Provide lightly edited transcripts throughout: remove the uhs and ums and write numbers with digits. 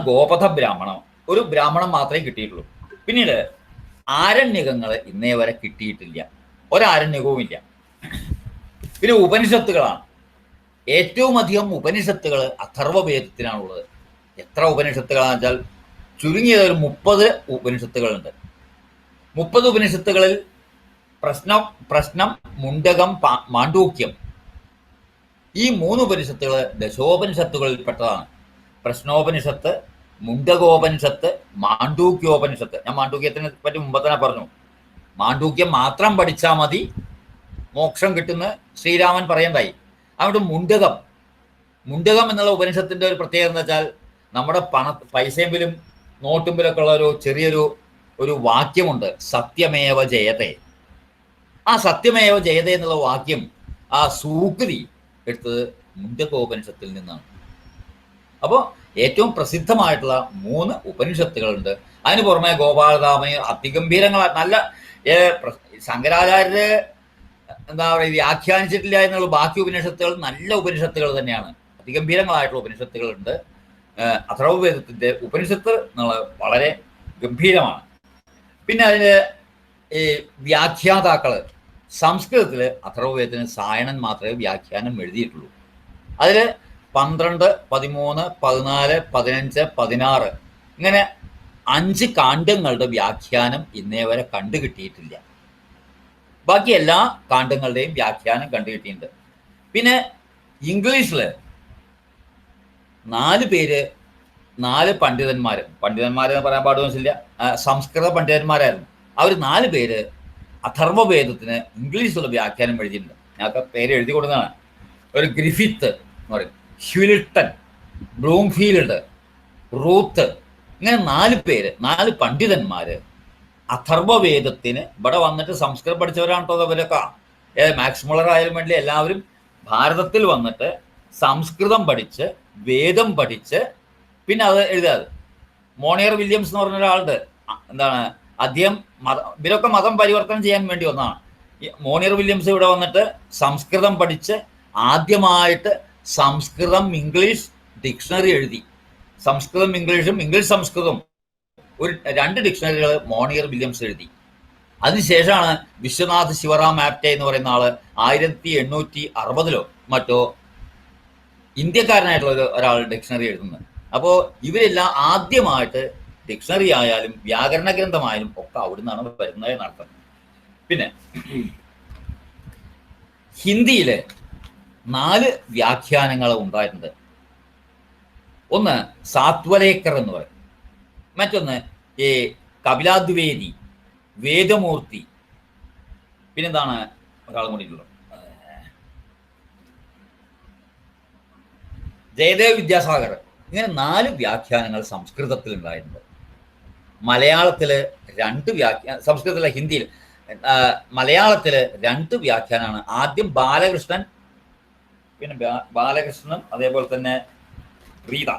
ഗോപഥ ബ്രാഹ്മണം, ഒരു ബ്രാഹ്മണം മാത്രമേ കിട്ടിയിട്ടുള്ളൂ. പിന്നീട് ആരണ്യകങ്ങൾ ഇന്നേ വരെ കിട്ടിയിട്ടില്ല, ഒരാരണ്യകവും ഇല്ല. പിന്നെ ഉപനിഷത്തുകളാണ്. ഏറ്റവും അധികം ഉപനിഷത്തുകൾ അഥർവവേദത്തിനാണുള്ളത്. എത്ര ഉപനിഷത്തുകളാണെന്ന് വെച്ചാൽ ചുരുങ്ങിയത് ഒരു 30 ഉപനിഷത്തുകളുണ്ട്. 30 ഉപനിഷത്തുകളിൽ പ്രശ്നം, മുണ്ടകം, മാണ്ഡൂക്യം, ഈ 3 ഉപനിഷത്തുകൾ ദശോപനിഷത്തുകളിൽപ്പെട്ടതാണ്. പ്രശ്നോപനിഷത്ത്, മുണ്ടകോപനിഷത്ത്, മാണ്ഡൂക്യോപനിഷത്ത്. ഞാൻ മാണ്ഡൂക്യത്തിനെ പറ്റി മുമ്പ് തന്നെ പറഞ്ഞു. മാണ്ഡൂക്യം മാത്രം പഠിച്ചാൽ മതി, മോക്ഷം കിട്ടുന്ന ശ്രീരാമൻ പറയണ്ടായി. അതുകൊണ്ട് മുണ്ടകം എന്നുള്ള ഉപനിഷത്തിന്റെ ഒരു പ്രത്യേകത എന്ന് വെച്ചാൽ നമ്മുടെ പൈസയെങ്കിലും നോട്ടുമ്പിലൊക്കെ ഉള്ള ഒരു വാക്യമുണ്ട്, സത്യമേവ ജയതേ. ആ സത്യമേവ ജയതേ എന്നുള്ള വാക്യം, ആ സൂക്തി എടുത്തത് മുണ്ടകോപനിഷത്തിൽ നിന്നാണ്. അപ്പോൾ ഏറ്റവും പ്രസിദ്ധമായിട്ടുള്ള 3 ഉപനിഷത്തുകളുണ്ട്. അതിന് പുറമെ ഗോപാലധാമന് അതിഗംഭീരങ്ങളായ നല്ല ശങ്കരാചാര്യര് എന്താ പറയുക വ്യാഖ്യാനിച്ചിട്ടില്ല എന്നുള്ള ബാക്കി ഉപനിഷത്തുകൾ നല്ല ഉപനിഷത്തുകൾ തന്നെയാണ്. അതിഗംഭീരങ്ങളായിട്ടുള്ള ഉപനിഷത്തുകളുണ്ട്. അഥർവവേദത്തിന്റെ ഉപനിഷത്ത് വളരെ ഗംഭീരമാണ്. പിന്നെ അതിന് ഈ വ്യാഖ്യാതാക്കള് സംസ്കൃതത്തിൽ അഥർവവേദത്തിന് സായണൻ മാത്രമേ വ്യാഖ്യാനം എഴുതിയിട്ടുള്ളൂ. അതിൽ 12, 13, 14, 15, 16 ഇങ്ങനെ 5 കാണ്ഡങ്ങളുടെ വ്യാഖ്യാനം ഇന്നേ വരെ കണ്ടുകിട്ടിയിട്ടില്ല. ബാക്കി എല്ലാ കാണ്ഡങ്ങളുടെയും വ്യാഖ്യാനം കണ്ടുകിട്ടിയിട്ടുണ്ട്. പിന്നെ ഇംഗ്ലീഷില് 4 പേര്, 4 പണ്ഡിതന്മാരെന്ന് പറയാൻ പാടുന്നില്ല, സംസ്കൃത പണ്ഡിതന്മാരായിരുന്നു. അവർ 4 പേര് അഥർവവേദത്തിന് ഇംഗ്ലീഷിലുള്ള വ്യാഖ്യാനം എഴുതിയിട്ടുണ്ട്. ഞങ്ങൾക്ക് പേര് എഴുതി കൊടുക്കുന്നതാണ്. ഒരു ഗ്രിഫിത്ത് എന്ന് പറയും, ഹ്യൂലിട്ടൺ, ബ്ലൂംഫീൽഡ്, റൂത്ത്, ഇങ്ങനെ 4 പേര്, 4 പണ്ഡിതന്മാര് അഥർവവേദത്തിന് ഇവിടെ വന്നിട്ട് സംസ്കൃതം പഠിച്ചവരാണ് കേട്ടോ അവരൊക്കെ. മാക്സ് മുള്ളർ ആയാലും വേണ്ടി എല്ലാവരും ഭാരതത്തിൽ വന്നിട്ട് സംസ്കൃതം പഠിച്ച് വേദം പഠിച്ച് പിന്നെ അത് എഴുതാതെ. മോണിയർ വില്യംസ് എന്ന് പറഞ്ഞ ഒരാളുണ്ട്, എന്താണ് അദ്ദേഹം ഇവരൊക്കെ മതം പരിവർത്തനം ചെയ്യാൻ വേണ്ടി വന്നതാണ്. ഈ മോണിയർ വില്യംസ് ഇവിടെ വന്നിട്ട് സംസ്കൃതം പഠിച്ച് ആദ്യമായിട്ട് സംസ്കൃതം ഇംഗ്ലീഷ് ഡിക്ഷണറി എഴുതി. സംസ്കൃതം ഇംഗ്ലീഷും ഇംഗ്ലീഷ് സംസ്കൃതവും ഒരു 2 ഡിക്ഷണറികൾ മോണിയർ വില്യംസ് എഴുതി. അതിനുശേഷമാണ് വിശ്വനാഥ് ശിവറാം ആപ്റ്റെ എന്ന് പറയുന്ന ആള് 1860 മറ്റോ ഇന്ത്യക്കാരനായിട്ടുള്ള ഒരാൾ ഡിക്ഷണറി എഴുതുന്നത്. അപ്പോൾ ഇവരെല്ലാം ആദ്യമായിട്ട് ഡിക്ഷണറി ആയാലും വ്യാകരണ ഗ്രന്ഥമായാലും ഒക്കെ അവിടുന്നാണ് വരുന്നത് നടത്തുന്നത്. പിന്നെ ഹിന്ദിയില് 4 വ്യാഖ്യാനങ്ങൾ ഉണ്ടായിട്ടുണ്ട്. ഒന്ന് സാത്വലേക്കർ എന്ന് പറയും, മറ്റൊന്ന് ഈ കപിലാദ്വേദി, വേദമൂർത്തി, പിന്നെന്താണ് ഒരാളും കൂടിയിട്ടുള്ളത്, ജയദേവ് വിദ്യാസാഗർ. ഇങ്ങനെ 4 വ്യാഖ്യാനങ്ങൾ സംസ്കൃതത്തിൽ ഉണ്ടായിട്ടുണ്ട്. മലയാളത്തില് 2 സംസ്കൃതത്തിലെ ഹിന്ദിയിൽ മലയാളത്തില് 2 വ്യാഖ്യാനമാണ്. ആദ്യം ബാലകൃഷ്ണൻ, പിന്നെ ബാലകൃഷ്ണൻ അതേപോലെ തന്നെ റീത,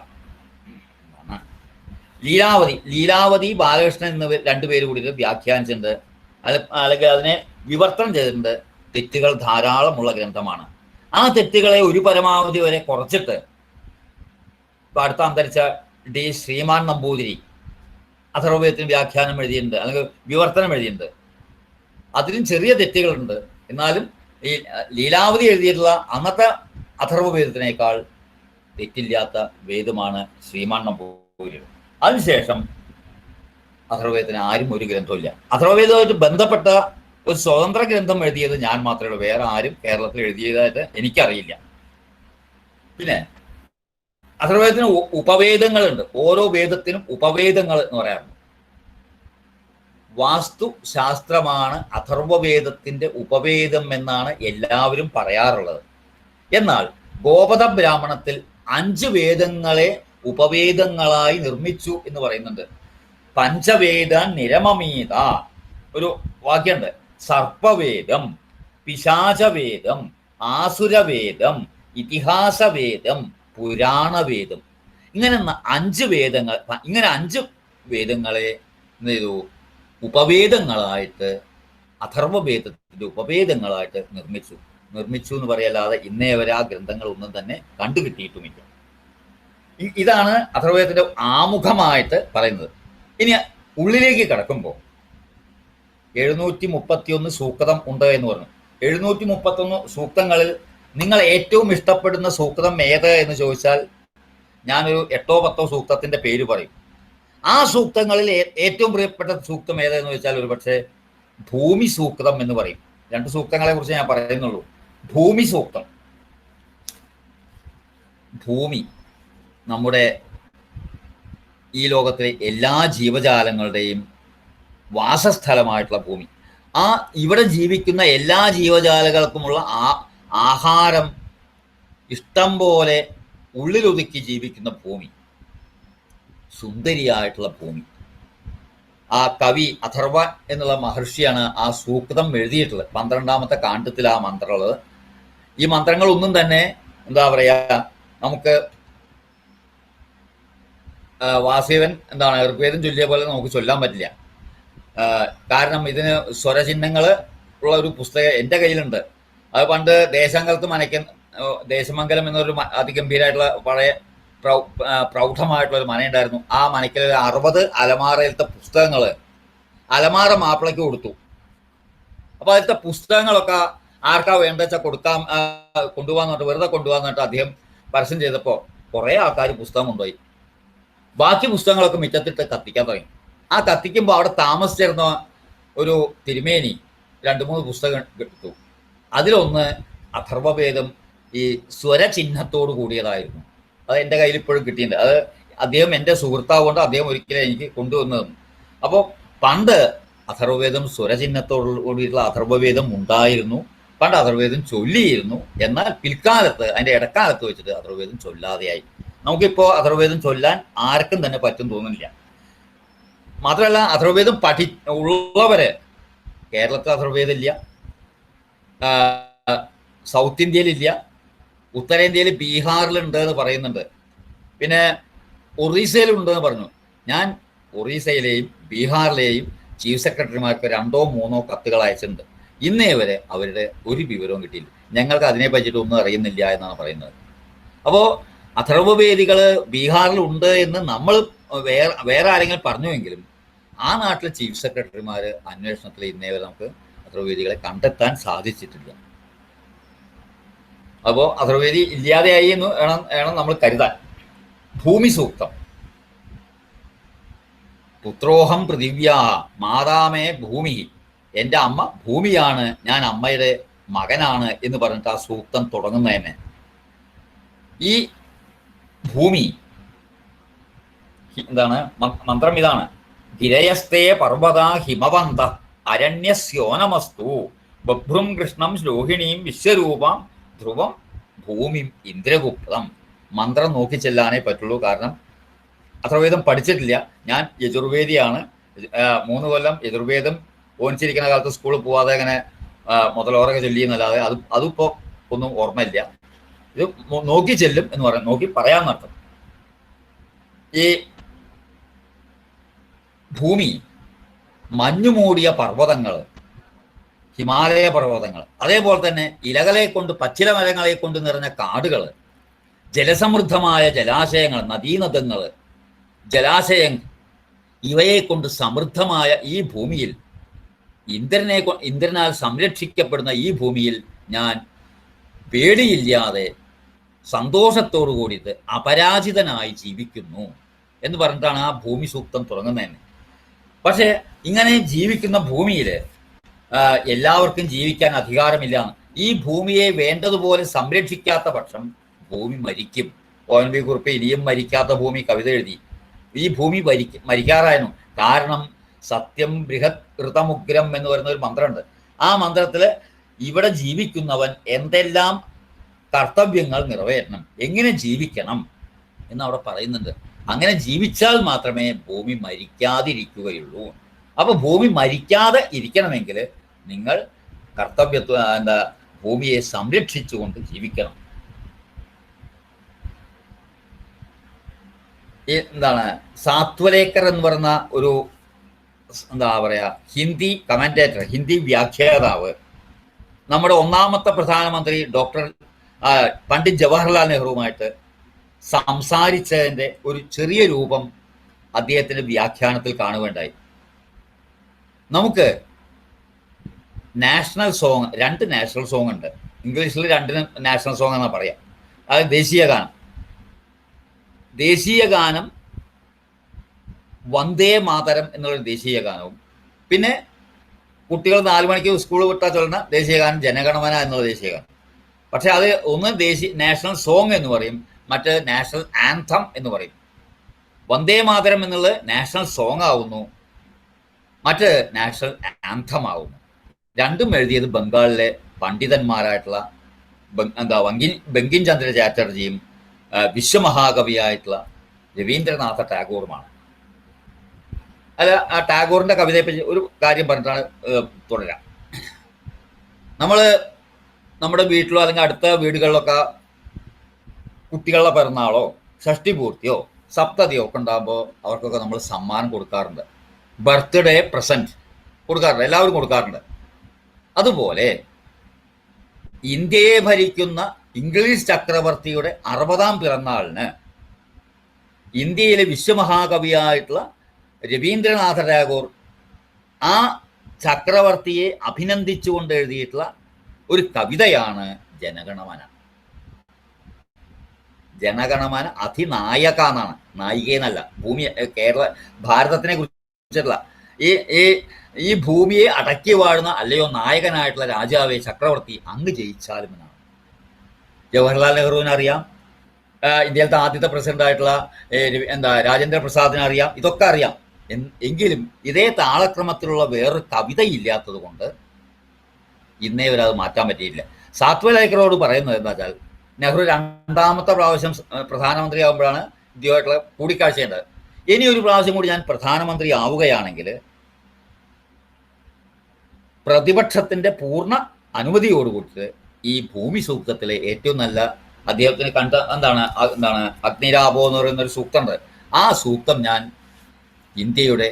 ലീലാവതി ബാലകൃഷ്ണൻ എന്നിവർ 2 പേര് കൂടി വ്യാഖ്യാനിച്ചിട്ടുണ്ട്. അല്ലെങ്കിൽ അതിനെ വിവർത്തനം ചെയ്തിട്ടുണ്ട്. തെറ്റുകൾ ധാരാളമുള്ള ഗ്രന്ഥമാണ്. ആ തെറ്റുകളെ ഒരു പരമാവധി വരെ കുറച്ചിട്ട് ഇപ്പൊ അടുത്ത അന്തരിച്ച ഡി ശ്രീമാൻ നമ്പൂതിരി അഥർവവേദത്തിന് വ്യാഖ്യാനം എഴുതിയിട്ടുണ്ട്, അല്ലെങ്കിൽ വിവർത്തനം എഴുതിയിട്ടുണ്ട്. അതിലും ചെറിയ തെറ്റുകളുണ്ട്. എന്നാലും ഈ ലീലാവതി എഴുതിയിട്ടുള്ള അന്നത്തെ അഥർവവേദത്തിനേക്കാൾ തെറ്റില്ലാത്ത വേദമാണ് ശ്രീമാൻ നമ്പൂതിരി. അതിനുശേഷം അഥർവവേദത്തിന് ആരും ഒരു ഗ്രന്ഥമില്ല. അഥർവവേദവുമായിട്ട് ബന്ധപ്പെട്ട ഒരു സ്വതന്ത്ര ഗ്രന്ഥം എഴുതിയത് ഞാൻ മാത്രമേ ഉള്ളൂ. വേറെ ആരും കേരളത്തിൽ എഴുതിയതായിട്ട് എനിക്കറിയില്ല. പിന്നെ അഥർവവേദത്തിന് ഉപവേദങ്ങളുണ്ട്. ഓരോ വേദത്തിനും ഉപവേദങ്ങൾ എന്ന് പറയാറുണ്ട്. വാസ്തുശാസ്ത്രമാണ് അഥർവവേദത്തിന്റെ ഉപവേദം എന്നാണ് എല്ലാവരും പറയാറുള്ളത്. എന്നാൽ ഗോപഥ ബ്രാഹ്മണത്തിൽ 5 വേദങ്ങളെ ഉപവേദങ്ങളായി നിർമ്മിച്ചു എന്ന് പറയുന്നുണ്ട്. പഞ്ചവേദ നിരമമീത ഒരു വാക്യമുണ്ട്. സർപ്പവേദം, പിശാചവേദം, ആസുരവേദം, ഇതിഹാസവേദം, പുരാണവേദം, ഇങ്ങനെ 5 വേദങ്ങൾ, ഇങ്ങനെ 5 വേദങ്ങളെ എന്ത് ചെയ്തു, ഉപവേദങ്ങളായിട്ട് അഥർവവേദത്തിന്റെ ഉപവേദങ്ങളായിട്ട് നിർമ്മിച്ചു എന്ന് പറയല്ലാതെ ഇന്നേ വരെ ആ ഗ്രന്ഥങ്ങൾ ഒന്നും തന്നെ കണ്ടുകിട്ടിയിട്ടുമില്ല. ഇതാണ് അഥർവവേദത്തിന്റെ ആമുഖമായിട്ട് പറയുന്നത്. ഇനി ഉള്ളിലേക്ക് കിടക്കുമ്പോൾ 731 സൂക്തം ഉണ്ട് എന്ന് പറഞ്ഞു. 731 സൂക്തങ്ങളിൽ നിങ്ങൾ ഏറ്റവും ഇഷ്ടപ്പെടുന്ന സൂക്തം ഏത് എന്ന് ചോദിച്ചാൽ ഞാനൊരു 8-10 സൂക്തത്തിന്റെ പേര് പറയും. ആ സൂക്തങ്ങളിൽ ഏറ്റവും പ്രിയപ്പെട്ട സൂക്തം ഏതെന്ന് ചോദിച്ചാൽ ഒരു പക്ഷേ ഭൂമി സൂക്തം എന്ന് പറയും. 2 സൂക്തങ്ങളെ കുറിച്ച് ഞാൻ പറയുന്നുള്ളൂ. ഭൂമി സൂക്തം. ഭൂമി നമ്മുടെ ഈ ലോകത്തിലെ എല്ലാ ജീവജാലങ്ങളുടെയും വാസസ്ഥലമായിട്ടുള്ള ഭൂമി. ഇവിടെ ജീവിക്കുന്ന എല്ലാ ജീവജാലങ്ങൾക്കുമുള്ള ആഹാരം ഇഷ്ടം പോലെ ഉള്ളിലൊതുക്കി ജീവിക്കുന്ന ഭൂമി, സുന്ദരിയായിട്ടുള്ള ഭൂമി. ആ കവി അഥർവ എന്നുള്ള മഹർഷിയാണ് ആ സൂക്തം എഴുതിയിട്ടുള്ളത്. 12ാമത്തെ കാണ്ഡത്തിൽ ആ മന്ത്രമുള്ളത്. ഈ മന്ത്രങ്ങളൊന്നും തന്നെ എന്താ പറയാ, നമുക്ക് വാസുദേവൻ ഋഗ്വേദം ചൊല്ലിയ പോലെ നമുക്ക് ചൊല്ലാൻ പറ്റില്ല. കാരണം ഇതിന് സ്വരചിഹ്നങ്ങൾ ഉള്ള ഒരു പുസ്തകം എൻ്റെ കയ്യിലുണ്ട്. അത് പണ്ട് ദേശമംഗലം എന്നൊരു അതിഗംഭീരമായിട്ടുള്ള പഴയ പ്രൗഢമായിട്ടുള്ള ഒരു മനയുണ്ടായിരുന്നു. ആ മനയ്ക്കൽ 60 അലമാറയിലത്തെ പുസ്തകങ്ങൾ അലമാറ മാപ്പിളയ്ക്ക് കൊടുത്തു. അപ്പൊ അതിലത്തെ പുസ്തകങ്ങളൊക്കെ ആർക്കാ വേണ്ട വെച്ചാൽ കൊണ്ടുപോകാന്ന് പറഞ്ഞിട്ട് വെറുതെ കൊണ്ടുപോകാന്ന് പറഞ്ഞിട്ട് അദ്ദേഹം പരസ്യം ചെയ്തപ്പോൾ കുറെ ആൾക്കാർ പുസ്തകം കൊണ്ടുപോയി. ബാക്കി പുസ്തകങ്ങളൊക്കെ മിറ്റത്തിട്ട് കത്തിക്കാൻ തുടങ്ങി. ആ കത്തിക്കുമ്പോൾ അവിടെ താമസിച്ചിരുന്ന ഒരു തിരുമേനി 2-3 പുസ്തകം എടുത്തു. അതിലൊന്ന് അഥർവവേദം ഈ സ്വരചിഹ്നത്തോട് കൂടിയതായിരുന്നു. അത് എൻ്റെ കയ്യിൽ ഇപ്പോഴും കിട്ടിയിട്ടുണ്ട്. അത് അദ്ദേഹം എൻ്റെ സുഹൃത്താവുകൊണ്ട് അദ്ദേഹം ഒരിക്കലും എനിക്ക് കൊണ്ടുവന്നു തന്നു. അപ്പോൾ പണ്ട് അഥർവവേദം സ്വരചിഹ്നത്തോടു കൂടിയിട്ടുള്ള അഥർവവേദം ഉണ്ടായിരുന്നു. പണ്ട് അഥർവവേദം ചൊല്ലിയിരുന്നു. എന്നാൽ പിൽക്കാലത്ത് അതിൻ്റെ ഇടക്കാലത്ത് വെച്ചിട്ട് അഥർവവേദം ചൊല്ലാതെയായി. നമുക്കിപ്പോൾ അഥർവവേദം ചൊല്ലാൻ ആർക്കും തന്നെ പറ്റും തോന്നുന്നില്ല. മാത്രമല്ല അഥർവവേദം ഉള്ളവര് കേരളത്തിൽ അഥർവവേദം ഇല്ല, സൗത്ത് ഇന്ത്യയിലില്ല, ഉത്തരേന്ത്യയിൽ ബീഹാറിലുണ്ട് എന്ന് പറയുന്നുണ്ട്, പിന്നെ ഒറീസയിലുണ്ടെന്ന് പറഞ്ഞു. ഞാൻ ഒറീസയിലെയും ബീഹാറിലെയും ചീഫ് സെക്രട്ടറിമാർക്ക് 2-3 കത്തുകൾ അയച്ചിട്ടുണ്ട്. ഇന്നേ വരെ അവരുടെ ഒരു വിവരവും കിട്ടിയില്ല. ഞങ്ങൾക്ക് അതിനെ പറ്റിയിട്ട് ഒന്നും അറിയുന്നില്ല എന്നാണ് പറയുന്നത്. അപ്പോൾ അഥർവവേദികൾ ബീഹാറിലുണ്ട് എന്ന് നമ്മൾ വേറെ ആരെങ്കിലും പറഞ്ഞുവെങ്കിലും ആ നാട്ടിലെ ചീഫ് സെക്രട്ടറിമാർ അന്വേഷണത്തിൽ ഇന്നേ വരെ നമുക്ക് അഥർവവേദികളെ കണ്ടെത്താൻ സാധിച്ചിട്ടില്ല. അപ്പോൾ അഥർവവേദി ഇല്ലാതെയായി എന്ന് വേണം നമ്മൾ കരുതാൻ. ഭൂമി സൂക്തം. പുത്രോഹം പൃഥിവ്യാ മാതാമേ ഭൂമി, എൻ്റെ അമ്മ ഭൂമിയാണ്, ഞാൻ അമ്മയുടെ മകനാണ് എന്ന് പറഞ്ഞിട്ട് ആ സൂക്തം തുടങ്ങുന്നതന്നെ. ഈ ഭൂമി എന്താണ്? മന്ത്രം ഇതാണ്: ഗിരയസ്തേ പർവ്വത ഹിമവന്ത അരണ്യസ്യോനമസ്തു ബഭ്രും കൃഷ്ണം ശ്ലോഹിണീം വിശ്വരൂപം ധ്രുവം ഭൂമിം ഇന്ദ്രഗുപ്തം. മന്ത്രം നോക്കി ചെല്ലാനേ പറ്റുള്ളൂ. കാരണം അഥർവവേദം പഠിച്ചിട്ടില്ല. ഞാൻ യജുർവേദിയാണ്. 3 കൊല്ലം യജുർവേദം ഓനിച്ചിരിക്കുന്ന കാലത്ത് സ്കൂളിൽ പോവാതെ അങ്ങനെ മുതലോറൊക്കെ ചൊല്ലിയെന്നല്ലാതെ അതിപ്പോൾ ഒന്നും ഓർമ്മയില്ല. ഇത് നോക്കി ചെല്ലും എന്ന് പറയാം, നോക്കി പറയാന്നർത്ഥം. ഈ ഭൂമി മഞ്ഞുമൂടിയ പർവ്വതങ്ങൾ, ഹിമാലയ പർവ്വതങ്ങൾ, അതേപോലെ തന്നെ ഇലകളെ കൊണ്ട് പച്ചില മരങ്ങളെ കൊണ്ട് നിറഞ്ഞ കാടുകൾ, ജലസമൃദ്ധമായ ജലാശയങ്ങൾ, നദീനദങ്ങൾ, ജലാശയങ്ങൾ, ഇവയെ കൊണ്ട് സമൃദ്ധമായ ഈ ഭൂമിയിൽ, ഇന്ദ്രനാൽ സംരക്ഷിക്കപ്പെടുന്ന ഈ ഭൂമിയിൽ ഞാൻ പേടിയില്ലാതെ സന്തോഷത്തോടു കൂടിയിട്ട് അപരാജിതനായി ജീവിക്കുന്നു എന്ന് പറഞ്ഞിട്ടാണ് ആ ഭൂമി സൂക്തം തുടങ്ങുന്നതന്നെ. പക്ഷെ ഇങ്ങനെ ജീവിക്കുന്ന ഭൂമിയിൽ എല്ലാവർക്കും ജീവിക്കാൻ അധികാരമില്ല. ഈ ഭൂമിയെ വേണ്ടതുപോലെ സംരക്ഷിക്കാത്ത പക്ഷം ഭൂമി മരിക്കും. ONV കുറുപ്പ് ഇനിയും മരിക്കാത്ത ഭൂമി കവിത എഴുതി. ഈ ഭൂമി മരിക്കാറായിരുന്നു. കാരണം സത്യം ബൃഹത് ഋതമുഗ്രം എന്ന് പറയുന്ന ഒരു മന്ത്രമുണ്ട്. ആ മന്ത്രത്തിൽ ഇവിടെ ജീവിക്കുന്നവൻ എന്തെല്ലാം കർത്തവ്യങ്ങൾ നിറവേറ്റണം, എങ്ങനെ ജീവിക്കണം എന്ന് അവിടെ പറയുന്നുണ്ട്. അങ്ങനെ ജീവിച്ചാൽ മാത്രമേ ഭൂമി മരിക്കാതിരിക്കുകയുള്ളൂ. അപ്പൊ ഭൂമി മരിക്കാതെ ഇരിക്കണമെങ്കിൽ നിങ്ങൾ ഭൂമിയെ സംരക്ഷിച്ചുകൊണ്ട് ജീവിക്കണം. സാത്വലേക്കർ എന്ന് പറയുന്ന ഒരു ഹിന്ദി കമന്റേറ്റർ, ഹിന്ദി വ്യാഖ്യാതാവ്, നമ്മുടെ 1ാമത്തെ പ്രധാനമന്ത്രി ഡോക്ടർ പണ്ഡിറ്റ് ജവഹർലാൽ നെഹ്റുവുമായിട്ട് സംസാരിച്ചതിൻ്റെ ഒരു ചെറിയ രൂപം അദ്ദേഹത്തിൻ്റെ വ്യാഖ്യാനത്തിൽ കാണുകയുണ്ടായി. നമുക്ക് നാഷണൽ സോങ്, 2 നാഷണൽ സോങ് ഉണ്ട്. ഇംഗ്ലീഷിൽ 2 നാഷണൽ സോങ് എന്നാണ് പറയാം. അത് ദേശീയ ഗാനം. ദേശീയ ഗാനം വന്ദേ മാതരം എന്നുള്ള ദേശീയ ഗാനവും, പിന്നെ കുട്ടികൾ 4 മണിക്ക് സ്കൂൾ വിട്ടാൽ ചൊല്ലുന്ന ദേശീയ ഗാനം ജനഗണമന എന്നുള്ള ദേശീയ ഗാനം. പക്ഷെ അത് ഒന്ന് നാഷണൽ സോങ് എന്ന് പറയും, മറ്റ് നാഷണൽ ആന്തം എന്ന് പറയും. വന്ദേ മാതരം എന്നുള്ളത് നാഷണൽ സോങ് ആവുന്നു, മറ്റ് നാഷണൽ ആന്തം ആവുന്നു. രണ്ടും എഴുതിയത് ബംഗാളിലെ പണ്ഡിതന്മാരായിട്ടുള്ള ബങ്കിം ചന്ദ്ര ചാറ്റർജിയും വിശ്വമഹാകവിയായിട്ടുള്ള രവീന്ദ്രനാഥ ടാഗോറുമാണ്. അല്ല, ആ ടാഗോറിന്റെ കവിതയെ പറ്റി ഒരു കാര്യം പറഞ്ഞിട്ടാണ് തുടരാം. നമ്മുടെ വീട്ടിലോ അല്ലെങ്കിൽ അടുത്ത വീടുകളിലൊക്കെ കുട്ടികളുടെ പിറന്നാളോ ഷഷ്ടിപൂർത്തിയോ സപ്തതിയോ ഒക്കെ ഉണ്ടാകുമ്പോൾ അവർക്കൊക്കെ നമ്മൾ സമ്മാനം കൊടുക്കാറുണ്ട്. ബർത്ത്ഡേ പ്രസന്റ് കൊടുക്കാറുണ്ട്, എല്ലാവരും കൊടുക്കാറുണ്ട്. അതുപോലെ ഇന്ത്യയെ ഭരിക്കുന്ന ഇംഗ്ലീഷ് ചക്രവർത്തിയുടെ 60ാം പിറന്നാളിന് ഇന്ത്യയിലെ വിശ്വമഹാകവിയായിട്ടുള്ള രവീന്ദ്രനാഥ ടാഗോർ ആ ചക്രവർത്തിയെ അഭിനന്ദിച്ചുകൊണ്ട് എഴുതിയിട്ടുള്ള ഒരു കവിതയാണ് ജനഗണമന. ജനഗണമന അധിനായക എന്നാണ്, നായികയെന്നല്ല. ഭാരതത്തിനെ കുറിച്ചുള്ള ഈ ഭൂമിയെ അടക്കി വാഴുന്ന അല്ലയോ നായകനായിട്ടുള്ള രാജാവേ ചക്രവർത്തി അങ്ങ് ജയിച്ചാലും എന്നാണ്. ജവഹർലാൽ നെഹ്റുവിനെ അറിയാം, ഇന്ത്യയിലത്തെ ആദ്യത്തെ പ്രസിഡന്റ് ആയിട്ടുള്ള രാജേന്ദ്ര പ്രസാദിനെ അറിയാം, ഇതൊക്കെ അറിയാം. എങ്കിലും ഇതേ താളക്രമത്തിലുള്ള വേറൊരു കവിതയില്ലാത്തത് കൊണ്ട് ഇന്നേ വരെ അത് മാറ്റാൻ പറ്റിയില്ല. സാത്വലേഖരോട് പറയുന്നത് എന്താ വെച്ചാൽ, നെഹ്റു 2ാമത്തെ പ്രാവശ്യം പ്രധാനമന്ത്രിയാകുമ്പോഴാണ് ഇന്ത്യയുമായിട്ടുള്ള കൂടിക്കാഴ്ച ചെയ്യേണ്ടത്. ഇനി ഒരു പ്രാവശ്യം കൂടി ഞാൻ പ്രധാനമന്ത്രി ആവുകയാണെങ്കിൽ പ്രതിപക്ഷത്തിന്റെ പൂർണ്ണ അനുമതിയോടുകൂടി ഈ ഭൂമി സൂക്തത്തിലെ ഏറ്റവും നല്ല അദ്ദേഹത്തിന് കണ്ട എന്താണ് അഗ്നിരാപോ എന്ന് പറയുന്ന ഒരു സൂക്തമുണ്ട്. ആ സൂക്തം ഞാൻ ഇന്ത്യയുടെ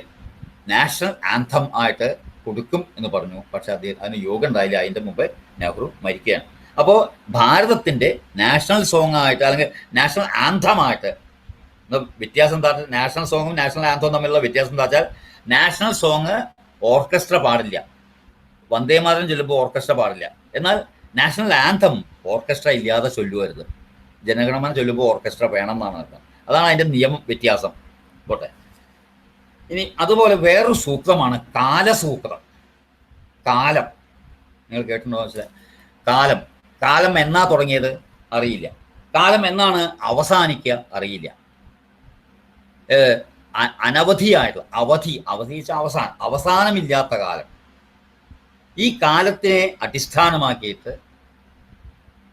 നാഷണൽ ആന്തം ആയിട്ട് കൊടുക്കും എന്ന് പറഞ്ഞു. പക്ഷെ അതിന് യോഗം ഉണ്ടായില്ല. അതിൻ്റെ മുമ്പ് നെഹ്റു മരിക്കുകയാണ്. അപ്പോൾ ഭാരതത്തിൻ്റെ നാഷണൽ സോങ് ആയിട്ട് അല്ലെങ്കിൽ നാഷണൽ ആന്തമായിട്ട് വ്യത്യാസം എന്താ? നാഷണൽ സോങ്ങും നാഷണൽ ആന്തവും തമ്മിലുള്ള വ്യത്യാസം എന്താ വെച്ചാൽ, നാഷണൽ സോങ് ഓർക്കസ്ട്ര പാടില്ല, വന്ദേ മാതരം ചൊല്ലുമ്പോൾ ഓർക്കസ്ട്ര പാടില്ല. എന്നാൽ നാഷണൽ ആന്തം ഓർക്കസ്ട്ര ഇല്ലാതെ ചൊല്ലുവരുത്, ജനഗണമന ചൊല്ലുമ്പോൾ ഓർക്കസ്ട്ര വേണം എന്നാണ് അർത്ഥം. അതാണ് അതിൻ്റെ നിയമം വ്യത്യാസം. പോട്ടെ. ഇനി അതുപോലെ വേറൊരു സൂക്തമാണ് കാലസൂക്തം. കാലം നിങ്ങൾ കേട്ടിട്ടുണ്ടോ? കാലം കാലം എന്നാ തുടങ്ങിയത് അറിയില്ല, കാലം എന്നാണ് അവസാനിക്കുക അറിയില്ല. അനവധിയായിട്ടുള്ള അവധി അവസാനമില്ലാത്ത കാലം. ഈ കാലത്തിനെ അടിസ്ഥാനമാക്കിയിട്ട്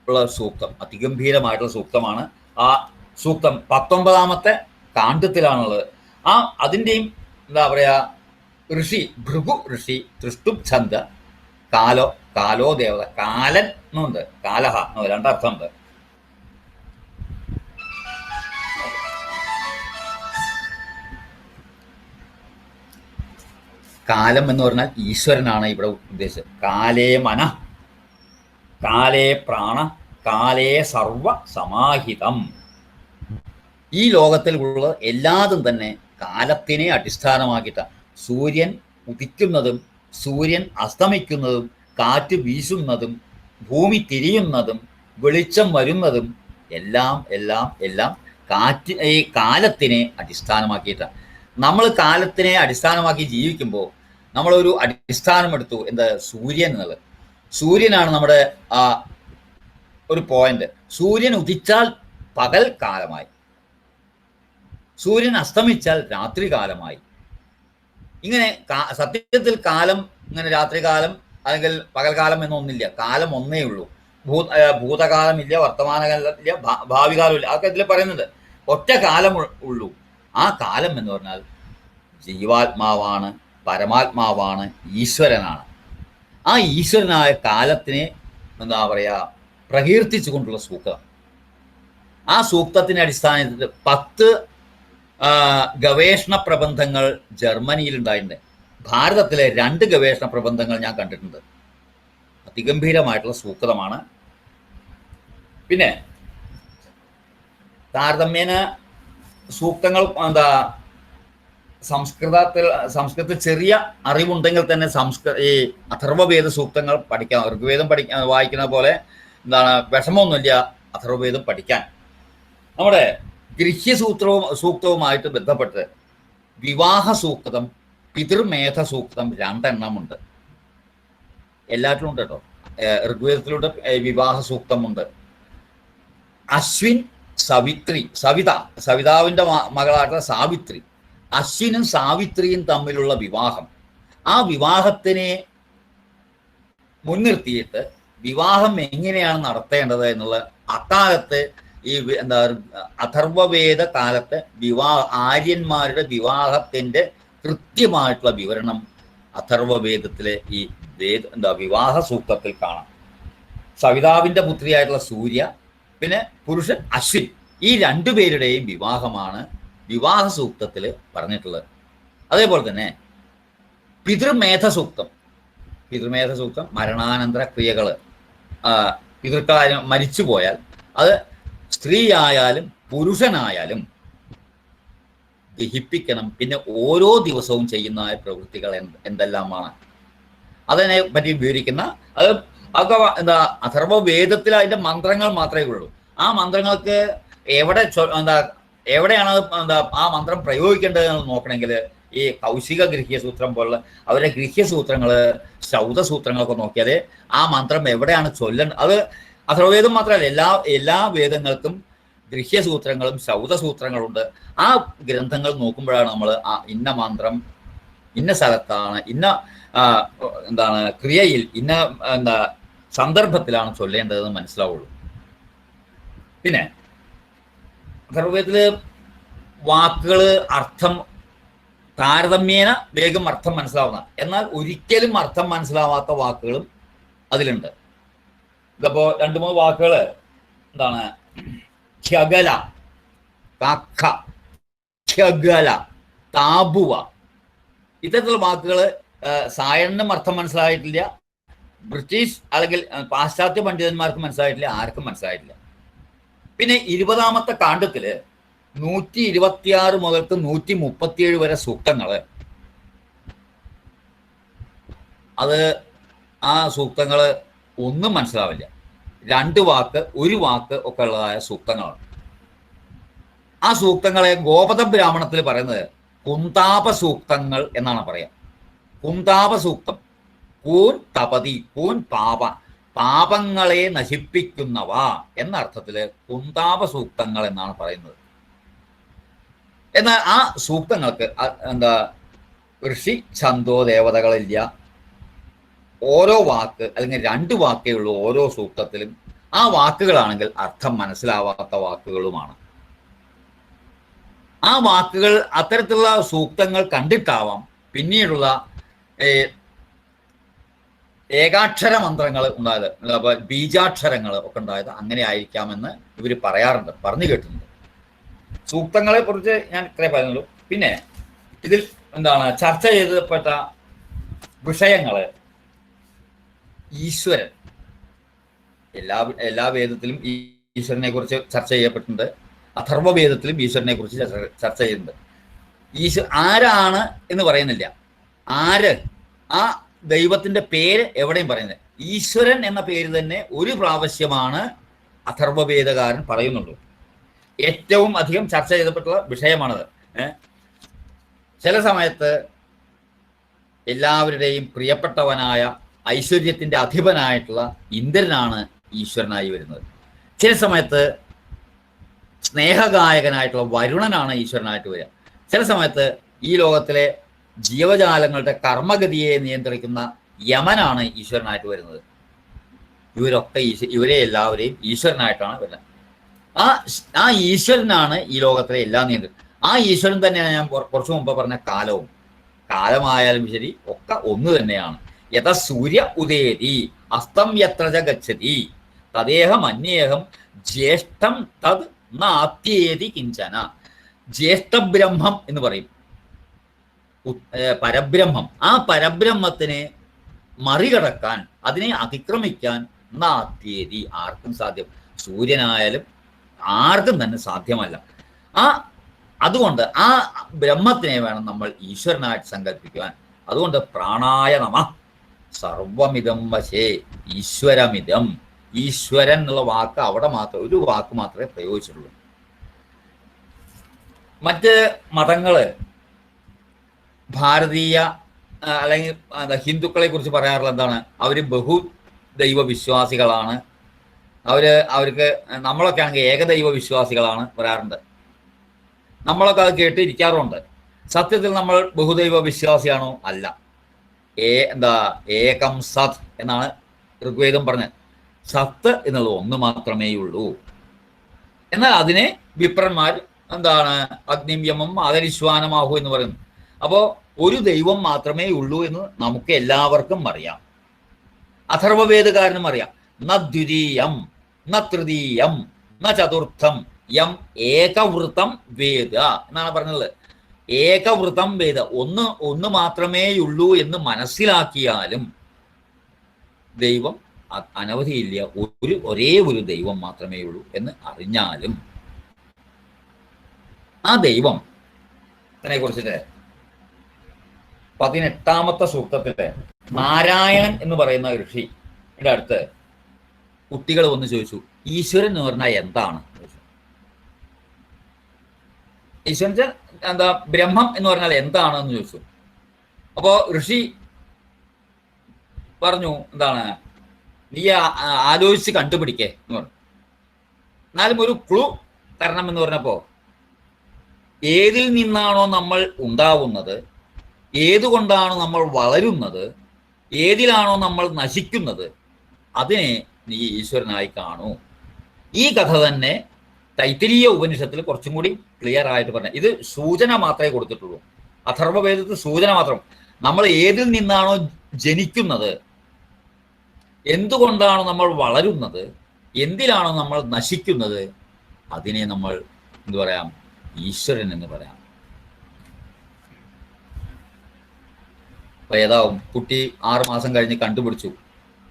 ഉള്ള സൂക്തം അതിഗംഭീരമായിട്ടുള്ള സൂക്തമാണ്. ആ സൂക്തം 19ാമത്തെ കാണ്ഡത്തിലാണുള്ളത്. അതിൻ്റെയും എന്താ പറയുക, ഋഷി ഭൃഗു ഋഷി തൃഷ്ടും ഛന്ദ കാലോ ദേവത, കാലൻ എന്നുണ്ട്, കാലഹ എന്ന് 2 അർത്ഥമുണ്ട്. കാലം എന്ന് പറഞ്ഞാൽ ഈശ്വരനാണ് ഇവിടെ ഉദ്ദേശിച്ചത്. കാലേ മന, കാലേ പ്രാണ, കാലേ സർവ സമാഹിതം. ഈ ലോകത്തിൽ ഉള്ള എല്ലാതും തന്നെ കാലത്തിനെ അടിസ്ഥാനമാക്കിയിട്ടാണ്. സൂര്യൻ ഉദിക്കുന്നതും സൂര്യൻ അസ്തമിക്കുന്നതും കാറ്റ് വീശുന്നതും ഭൂമി തിരിയുന്നതും വെളിച്ചം വരുന്നതും എല്ലാം എല്ലാം എല്ലാം ഈ കാലത്തിനെ അടിസ്ഥാനമാക്കിയിട്ടാണ്. നമ്മൾ കാലത്തിനെ അടിസ്ഥാനമാക്കി ജീവിക്കുമ്പോൾ നമ്മളൊരു അടിസ്ഥാനം എടുത്തു, എന്താ? സൂര്യൻ എന്നുള്ളത്. സൂര്യനാണ് നമ്മുടെ ഒരു പോയിന്റ്. സൂര്യൻ ഉദിച്ചാൽ പകൽ കാലമായി, സൂര്യൻ അസ്തമിച്ചാൽ രാത്രി കാലമായി. ഇങ്ങനെ സത്യത്തിൽ കാലം ഇങ്ങനെ രാത്രികാലം അല്ലെങ്കിൽ പകൽക്കാലം എന്നൊന്നില്ല. കാലം ഒന്നേ ഉള്ളൂ. ഭൂതകാലമില്ല, വർത്തമാനകാലമില്ല, ഭാവി കാലമില്ല. അതൊക്കെ ഇതിൽ പറയുന്നുണ്ട്. ഒറ്റ കാലം ഉള്ളൂ. ആ കാലം എന്ന് പറഞ്ഞാൽ ജീവാത്മാവാണ്, പരമാത്മാവാണ്, ഈശ്വരനാണ്. ആ ഈശ്വരനായ കാലത്തിനെ എന്താ പറയുക പ്രകീർത്തിച്ചുകൊണ്ടുള്ള സൂക്തം. ആ സൂക്തത്തിൻ്റെ അടിസ്ഥാനത്തിൽ 10 ഗവേഷണ പ്രബന്ധങ്ങൾ ജർമ്മനിയിലുണ്ടായിട്ടുണ്ട്. ഭാരതത്തിലെ 2 ഗവേഷണ പ്രബന്ധങ്ങൾ ഞാൻ കണ്ടിട്ടുണ്ട്. അതിഗംഭീരമായിട്ടുള്ള സൂക്തമാണ്. പിന്നെ താരതമ്യേന സൂക്തങ്ങൾ സംസ്കൃതത്തിൽ ചെറിയ അറിവുണ്ടെങ്കിൽ തന്നെ ഈ അഥർവവേദ സൂക്തങ്ങൾ പഠിക്കാം. ഋഗ്വേദം വായിക്കുന്ന പോലെ വിഷമമൊന്നുമില്ല അഥർവവേദം പഠിക്കാൻ. നമ്മുടെ സൂക്തവുമായിട്ട് ബന്ധപ്പെട്ട് വിവാഹ സൂക്തം, പിതൃമേധ സൂക്തം 2 എണ്ണമുണ്ട്. എല്ലാറ്റിലും ഉണ്ട് കേട്ടോ. ഋഗ്വേദത്തിലുണ്ട് വിവാഹ സൂക്തമുണ്ട്. അശ്വിൻ, സവിതാവിന്റെ മകളായിട്ടുള്ള സാവിത്രി, അശ്വിനും സാവിത്രിയും തമ്മിലുള്ള വിവാഹം, ആ വിവാഹത്തിനെ മുൻനിർത്തിയിട്ട് വിവാഹം എങ്ങനെയാണ് നടത്തേണ്ടത് എന്നുള്ള അക്കാലത്ത് ഈ അഥർവവേദ കാലത്തെ ആര്യന്മാരുടെ വിവാഹത്തിന്റെ കൃത്യമായിട്ടുള്ള വിവരണം അഥർവവേദത്തിലെ ഈ വിവാഹ സൂക്തത്തിൽ കാണാം. സവിതാവിന്റെ പുത്രിയായിട്ടുള്ള സൂര്യ, പിന്നെ പുരുഷൻ അശ്വിൻ, ഈ 2 പേരുടെയും വിവാഹമാണ് വിവാഹ സൂക്തത്തിൽ പറഞ്ഞിട്ടുള്ളത്. അതേപോലെ തന്നെ പിതൃമേധ സൂക്തം മരണാനന്തര ക്രിയകൾ, പിതൃക്കളായ മരിച്ചു പോയാൽ അത് സ്ത്രീ ആയാലും പുരുഷനായാലും ദഹിപ്പിക്കണം. പിന്നെ ഓരോ ദിവസവും ചെയ്യുന്ന പ്രവൃത്തികൾ എന്തെല്ലാമാണ് അതിനെ പറ്റി വിവരിക്കുന്ന അതൊക്കെ അഥർവവേദത്തിൽ അതിന്റെ മന്ത്രങ്ങൾ മാത്രമേ ഉള്ളൂ. ആ മന്ത്രങ്ങൾക്ക് എവിടെയാണ് ആ മന്ത്രം പ്രയോഗിക്കേണ്ടതെന്ന് നോക്കണമെങ്കിൽ ഈ കൗശിക ഗൃഹ്യസൂത്രം പോലുള്ള അവരുടെ ഗൃഹ്യസൂത്രങ്ങൾ, ശൗതസൂത്രങ്ങളൊക്കെ നോക്കിയാൽ ആ മന്ത്രം എവിടെയാണ് ചൊല്ലേണ്ടത്. അത് അഥർവവേദം മാത്രമല്ല, എല്ലാ വേദങ്ങൾക്കും ഗൃഹ്യസൂത്രങ്ങളും ശൗതസൂത്രങ്ങളുണ്ട്. ആ ഗ്രന്ഥങ്ങൾ നോക്കുമ്പോഴാണ് നമ്മൾ ഇന്ന മന്ത്രം ഇന്ന സ്ഥലത്താണ്, ഇന്ന ക്രിയയിൽ, ഇന്ന സന്ദർഭത്തിലാണ് ചൊല്ലേണ്ടതെന്ന് മനസ്സിലാവുള്ളൂ. പിന്നെ അഥർവവേദത്തില് വാക്കുകൾ അർത്ഥം താരതമ്യേന വേഗം അർത്ഥം മനസ്സിലാവുന്ന, എന്നാൽ ഒരിക്കലും അർത്ഥം മനസ്സിലാവാത്ത വാക്കുകളും അതിലുണ്ട്. ഇതിപ്പോ 2-3 വാക്കുകൾ ഖ്യഗല, കഖ, ഖ്യഗല, താബുവ, ഇത്തരത്തിലുള്ള വാക്കുകൾ സായണ്ണനും അർത്ഥം മനസ്സിലായിട്ടില്ല, ബ്രിട്ടീഷ് അല്ലെങ്കിൽ പാശ്ചാത്യ പണ്ഡിതന്മാർക്ക് മനസ്സിലായിട്ടില്ല, ആർക്കും മനസ്സിലായിട്ടില്ല. പിന്നെ 20ാമത്തെ കാണ്ഡത്തില് 126 മുതൽക്ക് 137 വരെ സൂക്തങ്ങള്, അത് ആ സൂക്തങ്ങള് ഒന്നും മനസ്സിലാവില്ല. 2 വാക്ക് 1 വാക്ക് ഒക്കെ ഉള്ളതായ സൂക്തങ്ങളാണ്. ആ സൂക്തങ്ങളെ ഗോപത ബ്രാഹ്മണത്തിൽ പറയുന്നത് കുന്താപ സൂക്തങ്ങൾ എന്നാണ് പറയാ. കുന്താപ സൂക്തം, കൂൻ തപതി, കൂൻ പാപങ്ങളെ നശിപ്പിക്കുന്നവ എന്ന അർത്ഥത്തില് കുന്താപ സൂക്തങ്ങൾ എന്നാണ് പറയുന്നത്. എന്നാൽ ആ സൂക്തങ്ങൾക്ക് ഋഷി ഛന്തോ ദേവതകളില്ല. ഓരോ വാക്ക് അല്ലെങ്കിൽ 2 വാക്കേ ഉള്ളൂ ഓരോ സൂക്തത്തിലും. ആ വാക്കുകളാണെങ്കിൽ അർത്ഥം മനസ്സിലാവാത്ത വാക്കുകളുമാണ്. ആ വാക്കുകൾ അത്തരത്തിലുള്ള സൂക്തങ്ങൾ കണ്ടിട്ടാവാം പിന്നീടുള്ള ഏകാക്ഷര മന്ത്രങ്ങൾ ഉണ്ടായത്, ബീജാക്ഷരങ്ങൾ ഒക്കെ ഉണ്ടായത് അങ്ങനെ ആയിരിക്കാമെന്ന് ഇവർ പറയാറുണ്ട്, പറഞ്ഞു കേട്ടിട്ടുണ്ട്. സൂക്തങ്ങളെ കുറിച്ച് ഞാൻ ഇത്രേ പറയുന്നുള്ളൂ. പിന്നെ ഇതിൽ ചർച്ച ചെയ്തപ്പെട്ട വിഷയങ്ങള് ഈശ്വരൻ, എല്ലാ വേദത്തിലും ഈശ്വരനെ കുറിച്ച് ചർച്ച ചെയ്യപ്പെട്ടിട്ടുണ്ട്. അഥർവവേദത്തിലും ഈശ്വരനെ കുറിച്ച് ചർച്ച ചെയ്യുന്നുണ്ട്. ആരാണ് എന്ന് പറയുന്നില്ല, ആ ദൈവത്തിന്റെ പേര് എവിടെയും പറയുന്നത്. ഈശ്വരൻ എന്ന പേര് തന്നെ 1 പ്രാവശ്യമാണ് അഥർവവേദകാരൻ പറയുന്നുള്ളൂ. ഏറ്റവും അധികം ചർച്ച ചെയ്യപ്പെട്ടുള്ള വിഷയമാണത്. ചില സമയത്ത് എല്ലാവരുടെയും പ്രിയപ്പെട്ടവനായ ഐശ്വര്യത്തിന്റെ അധിപനായിട്ടുള്ള ഇന്ദ്രനാണ് ഈശ്വരനായി വരുന്നത്. ചില സമയത്ത് സ്നേഹഗായകനായിട്ടുള്ള വരുണനാണ് ഈശ്വരനായിട്ട് വരിക. ചില സമയത്ത് ഈ ലോകത്തിലെ ജീവജാലങ്ങളുടെ കർമ്മഗതിയെ നിയന്ത്രിക്കുന്ന യമനാണ് ഈശ്വരനായിട്ട് വരുന്നത്. ഇവരെ എല്ലാവരെയും ഈശ്വരനായിട്ടാണ് വരുന്നത്. ആ ഈശ്വരനാണ് ഈ ലോകത്തിലെ എല്ലാം നിയന്ത്രിക്കുന്നത്. ആ ഈശ്വരൻ തന്നെയാണ് ഞാൻ കുറച്ചു മുമ്പ് പറഞ്ഞ കാലമായാലും ശരി ഒക്കെ ഒന്ന് തന്നെയാണ്. യഥ സൂര്യ ഉദേതി അസ്തം യത്ര ഗച്ഛതി തദേഹം അന്യേഹം ജ്യേഷ്ഠം തത് നാത്യേതി കിഞ്ചന. ജ്യേഷ്ഠബ്രഹ്മം എന്ന് പറയും, പരബ്രഹ്മം. ആ പരബ്രഹ്മത്തിനെ മറികടക്കാൻ, അതിനെ അതിക്രമിക്കാൻ നാത്യേതി ആർക്കും സാധ്യം. സൂര്യനായാലും ആർക്കും തന്നെ സാധ്യമല്ല. ആ അതുകൊണ്ട് ആ ബ്രഹ്മത്തിനെ വേണം നമ്മൾ ഈശ്വരനായിട്ട് സങ്കല്പിക്കുവാൻ. അതുകൊണ്ട് പ്രാണായ നമഃ സർവമിതം വശേ ഈശ്വരമിതം. ഈശ്വരൻ എന്നുള്ള വാക്ക് അവിടെ മാത്രം, ഒരു വാക്ക് മാത്രമേ പ്രയോഗിച്ചിട്ടുള്ളൂ. മറ്റ് മതങ്ങള് ഭാരതീയ അല്ലെങ്കിൽ ഹിന്ദുക്കളെ കുറിച്ച് പറയാറുള്ളത് എന്താണ്? അവര് ബഹുദൈവ വിശ്വാസികളാണ്. അവർക്ക് നമ്മളൊക്കെ ആണെങ്കിൽ ഏകദൈവ വിശ്വാസികളാണ് പറയാറുണ്ട്. നമ്മളൊക്കെ അത് കേട്ട് ഇരിക്കാറുണ്ട്. സത്യത്തിൽ നമ്മൾ ബഹുദൈവ വിശ്വാസിയാണോ? അല്ല. ഏകം സത് എന്നാണ് ഋഗ്വേദം പറഞ്ഞത്. സത്ത് എന്നുള്ളത് ഒന്ന് മാത്രമേ ഉള്ളൂ. എന്നാൽ അതിനെ വിപ്രന്മാർ അഗ്നിം യമം ആദരിശ്വാനമാഹു എന്ന് പറയുന്നു. അപ്പോൾ ഒരു ദൈവം മാത്രമേ ഉള്ളൂ എന്ന് നമുക്ക് എല്ലാവർക്കും അറിയാം. അഥർവവേദകാരനും അറിയാം. ന ദ്വിതീയം ന തൃതീയം ന ചതുർത്ഥം യം ഏകവൃത്തം വേദ എന്നാണ് പറഞ്ഞത്. ഏകവൃത്തം വേദ, ഒന്ന് മാത്രമേ ഉള്ളൂ എന്ന് മനസ്സിലാക്കിയാലും ദൈവം അനവധിയില്ല, ഒരേ ഒരു ദൈവം മാത്രമേ ഉള്ളൂ എന്ന് അറിഞ്ഞാലും ആ ദൈവത്തിനെ കുറിച്ചിട്ട് 18ാമത്തെ സൂക്തത്തിലെ നാരായണൻ എന്ന് പറയുന്ന ഋഷിയുടെ അടുത്ത് കുട്ടികൾ വന്ന് ചോദിച്ചു, ഈശ്വരൻ എന്ന് പറഞ്ഞാൽ എന്താണ്? ഈശ്വരൻ ബ്രഹ്മം എന്ന് പറഞ്ഞാൽ എന്താണെന്ന് ചോദിച്ചു. അപ്പോ ഋഷി പറഞ്ഞു, നീ ആലോചിച്ച് കണ്ടുപിടിക്കേ എന്ന് പറഞ്ഞു. എന്നാലും ഒരു ക്ലൂ തരണം എന്ന് പറഞ്ഞപ്പോ, ഏതിൽ നിന്നാണോ നമ്മൾ ഉണ്ടാവുന്നത്, ഏതുകൊണ്ടാണോ നമ്മൾ വളരുന്നത്, ഏതിലാണോ നമ്മൾ നശിക്കുന്നത്, അതിനെ നീ ഈശ്വരനായി കാണൂ. ഈ കഥ തന്നെ തൈത്തിരീയ ഉപനിഷത്തിൽ കുറച്ചും കൂടി ക്ലിയർ ആയിട്ട് പറഞ്ഞ, ഇത് സൂചന മാത്രമേ കൊടുത്തിട്ടുള്ളൂ. അഥർവവേദത്തിൽ സൂചന മാത്രം. നമ്മൾ ഏതിൽ നിന്നാണോ ജനിക്കുന്നത്, എന്തുകൊണ്ടാണോ നമ്മൾ വളരുന്നത്, എന്തിലാണോ നമ്മൾ നശിക്കുന്നത്, അതിനെ നമ്മൾ ഈശ്വരൻ എന്ന് പറയാം. അപ്പൊ ഏതാവും കുട്ടി 6 മാസം കഴിഞ്ഞ് കണ്ടുപിടിച്ചു,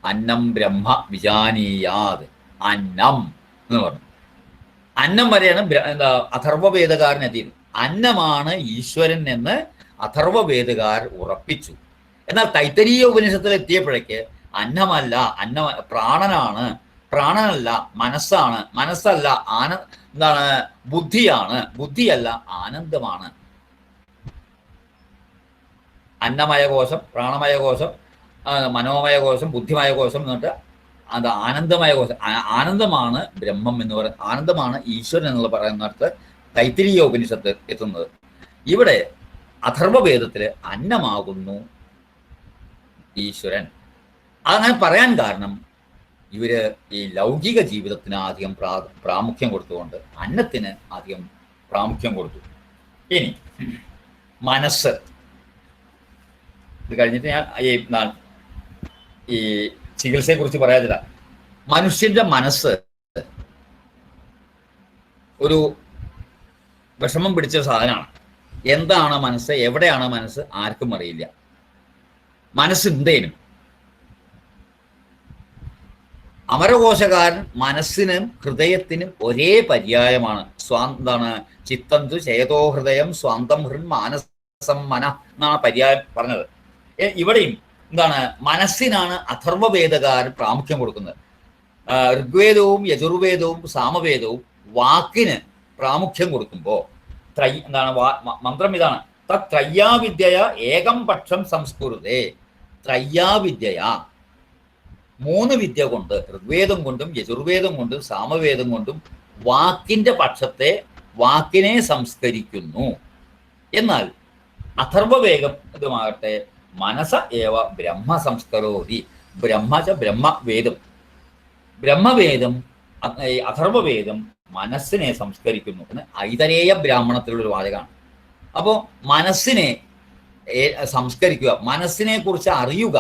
അന്നം ബ്രഹ്മ വിജാനീയാത്. അന്നം എന്ന് പറഞ്ഞു. അന്നം വരെയാണ് അഥർവവേദകാരൻ എത്തിയത്. അന്നമാണ് ഈശ്വരൻ എന്ന് അഥർവവേദകാർ ഉറപ്പിച്ചു. എന്നാൽ തൈത്തരീയ ഉപനിഷത്തിൽ എത്തിയപ്പോഴേക്ക് അന്നമല്ല, പ്രാണനാണ്, പ്രാണനല്ല മനസ്സാണ്, മനസ്സല്ല ബുദ്ധിയാണ്, ബുദ്ധിയല്ല ആനന്ദമാണ്. അന്നമയ കോശം, പ്രാണമയ കോശം, മനോമയ കോശം, ബുദ്ധിമയ കോശം എന്നിട്ട് ആനന്ദമയ കോശം. ആനന്ദമാണ് ബ്രഹ്മം എന്ന് പറയുന്നത്, ആനന്ദമാണ് ഈശ്വരൻ എന്നുള്ള പറയുന്നിടത്ത് തൈത്തിരീയ ഉപനിഷത്ത് എത്തുന്നത്. ഇവിടെ അഥർവവേദത്തില് അന്നമാകുന്നു ഈശ്വരൻ. അതങ്ങനെ പറയാൻ കാരണം ഇവര് ഈ ലൗകിക ജീവിതത്തിന് അധികം പ്രാമുഖ്യം കൊടുത്തുകൊണ്ട് അന്നത്തിന് അധികം പ്രാമുഖ്യം കൊടുത്തു. ഇനി മനസ്സ്, ഇത് കഴിഞ്ഞിട്ട് ഞാൻ ഈ ചികിത്സയെ കുറിച്ച് പറയാതില്ല. മനുഷ്യന്റെ മനസ്സ് ഒരു വിഷമം പിടിച്ച സാധനമാണ്. എന്താണ് മനസ്സ്, എവിടെയാണ് മനസ്സ്, ആർക്കും അറിയില്ല. മനസ്സുണ്ടേനും അമരകോശകാരൻ മനസ്സിനും ഹൃദയത്തിനും ഒരേ പര്യായമാണ്. ചിത്തന്തു ചേതോ ഹൃദയം സ്വാന്തം ഹൃൻ മാനസം മന എന്നാണ് പര്യായം പറഞ്ഞത്. ഇവിടെയും മനസ്സിനാണ് അഥർവവേദകാരൻ പ്രാമുഖ്യം കൊടുക്കുന്നത്. ഋഗ്വേദവും യജുർവേദവും സാമവേദവും വാക്കിന് പ്രാമുഖ്യം കൊടുക്കുമ്പോൾ മന്ത്രം ഇതാണ്, ത്രയ്യാവിദ്യ ഏകം പക്ഷം സംസ്കൃതേ. ത്രയ്യാവിദ്യ 3 വിദ്യ കൊണ്ട്, ഋഗ്വേദം കൊണ്ടും യജുർവേദം കൊണ്ടും സാമവേദം കൊണ്ടും വാക്കിന്റെ പക്ഷത്തെ, വാക്കിനെ സംസ്കരിക്കുന്നു. എന്നാൽ അഥർവവേദമാകട്ടെ മനസ ഏവ ബ്രഹ്മ സംസ്കരോതി. ബ്രഹ്മവേദം അഥർവവേദം മനസ്സിനെ സംസ്കരിക്കുന്നു എന്ന് ഐതരേയ ബ്രാഹ്മണത്തിലുള്ളൊരു വാചകമാണ്. അപ്പോൾ മനസ്സിനെ സംസ്കരിക്കുക, മനസ്സിനെ കുറിച്ച് അറിയുക,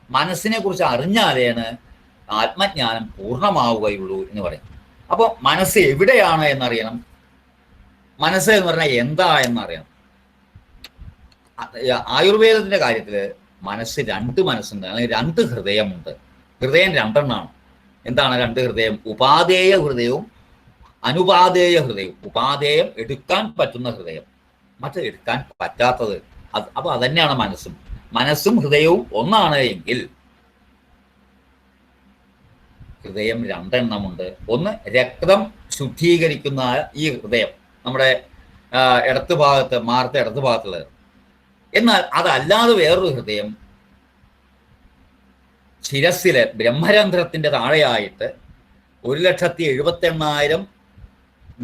മനസ്സിനെ കുറിച്ച് അറിഞ്ഞാലാണ് ആത്മജ്ഞാനം പൂർണ്ണമാവുകയുള്ളൂ എന്ന് പറയും. അപ്പോൾ മനസ്സ് എവിടെയാണ് എന്നറിയണം. മനസ്സ് എന്ന് പറഞ്ഞാൽ എന്താ എന്നറിയണം. ആയുർവേദത്തിന്റെ കാര്യത്തില് മനസ്സ് 2 മനസ്സുണ്ട്, അല്ലെങ്കിൽ 2 ഹൃദയമുണ്ട്. ഹൃദയം 2 എന്താണ് 2 ഹൃദയം? ഉപാദേയ ഹൃദയവും അനുപാതേയ ഹൃദയം, ഉപാധേയം എടുക്കാൻ പറ്റുന്ന ഹൃദയം, മറ്റത് എടുക്കാൻ പറ്റാത്തത്. അപ്പൊ അതന്നെയാണ് മനസ്സും. മനസ്സും ഹൃദയവും ഒന്നാണ് എങ്കിൽ ഹൃദയം രണ്ടെണ്ണമുണ്ട്. ഒന്ന് രക്തം ശുദ്ധീകരിക്കുന്ന ഈ ഹൃദയം, നമ്മുടെ ഇടത്ത് ഭാഗത്ത്, മാറത്തെ ഇടത്ത് ഭാഗത്തുള്ളത്. എന്നാൽ അതല്ലാതെ വേറൊരു ഹൃദയം ശിരസ്സിലെ ബ്രഹ്മരന്ധ്രത്തിന്റെ താഴെയായിട്ട് 1,78,000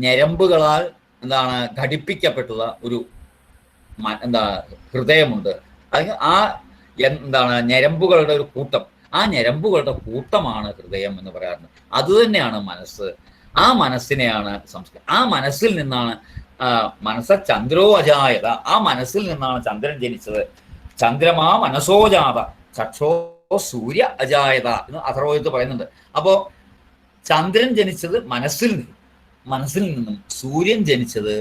ഞരമ്പുകളാൽ ഘടിപ്പിക്കപ്പെട്ടുള്ള ഒരു ഹൃദയമുണ്ട്. അതിന് ഞരമ്പുകളുടെ ഒരു കൂട്ടം, ആ ഞരമ്പുകളുടെ കൂട്ടമാണ് ഹൃദയം എന്ന് പറയാറുണ്ട്. അതുതന്നെയാണ് മനസ്സ്. ആ മനസ്സിനെയാണ് സംസ്കാരം. ആ മനസ്സിൽ നിന്നാണ് മനസ്സ ചന്ദ്രോ അജായത, ആ മനസ്സിൽ നിന്നാണ് ചന്ദ്രൻ ജനിച്ചത്. ചന്ദ്രമാ മനസോജാത ചക്ഷോ സൂര്യ അജായത എന്ന് അഥർവവേദത്തിൽ പറയുന്നുണ്ട്. അപ്പോ ചന്ദ്രൻ ജനിച്ചത് മനസ്സിൽ നിന്നും, സൂര്യൻ ജനിച്ചത്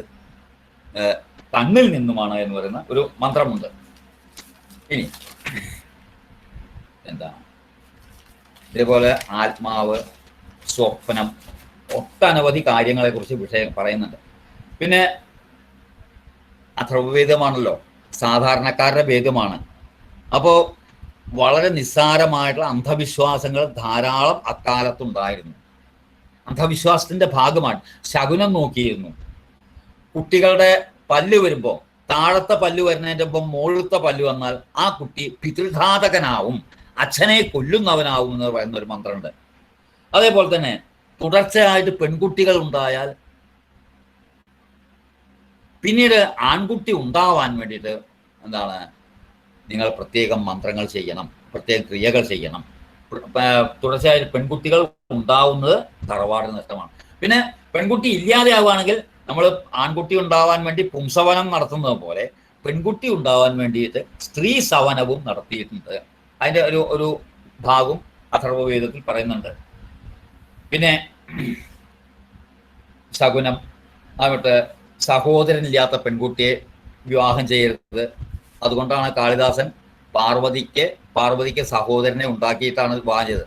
കണ്ണിൽ നിന്നുമാണ് എന്ന് പറയുന്ന ഒരു മന്ത്രമുണ്ട്. ഇനി ഇതേപോലെ ആത്മാവ്, സ്വപ്നം, ഒട്ടനവധി കാര്യങ്ങളെക്കുറിച്ച് വിഷയം പറയുന്നുണ്ട്. പിന്നെ അഥർവവേദമാണല്ലോ, സാധാരണക്കാരുടെ വേദമാണ്. അപ്പോൾ വളരെ നിസ്സാരമായിട്ടുള്ള അന്ധവിശ്വാസങ്ങൾ ധാരാളം അക്കാലത്തുണ്ടായിരുന്നു. അന്ധവിശ്വാസത്തിന്റെ ഭാഗമാണ് ശകുനം നോക്കിയിരുന്നു. കുട്ടികളുടെ പല്ല് വരുമ്പോൾ താഴത്തെ പല്ല് വരുന്നതിൻ്റെ ഒപ്പം മുകളിലത്തെ പല്ല് വന്നാൽ ആ കുട്ടി പിതൃഘാതകനാവും, അച്ഛനെ കൊല്ലുന്നവനാവും എന്ന് പറയുന്ന ഒരു മന്ത്രമുണ്ട്. അതേപോലെ തന്നെ തുടർച്ചയായിട്ട് പെൺകുട്ടികൾ ഉണ്ടായാൽ പിന്നീട് ആൺകുട്ടി ഉണ്ടാവാൻ വേണ്ടിയിട്ട് നിങ്ങൾ പ്രത്യേകം മന്ത്രങ്ങൾ ചെയ്യണം, പ്രത്യേക ക്രിയകൾ ചെയ്യണം. തുടർച്ചയായിട്ട് പെൺകുട്ടികൾ ഉണ്ടാവുന്നത് തറവാട് നഷ്ടമാണ്. പിന്നെ പെൺകുട്ടി ഇല്ലാതെ ആവുകയാണെങ്കിൽ നമ്മൾ ആൺകുട്ടി ഉണ്ടാവാൻ വേണ്ടി പുംസവനം നടത്തുന്നത് പോലെ പെൺകുട്ടി ഉണ്ടാവാൻ വേണ്ടിയിട്ട് സ്ത്രീ സവനവും നടത്തിയിട്ടുണ്ട്. അതിൻ്റെ ഒരു ഭാഗം അഥർവവേദത്തിൽ പറയുന്നുണ്ട്. പിന്നെ ശകുനം ആവട്ടെ, സഹോദരനില്ലാത്ത പെൺകുട്ടിയെ വിവാഹം ചെയ്യരുത്. അതുകൊണ്ടാണ് കാളിദാസൻ പാർവതിക്ക് സഹോദരനെ ഉണ്ടാക്കിയിട്ടാണ് വിവാഹം ചെയ്തത്.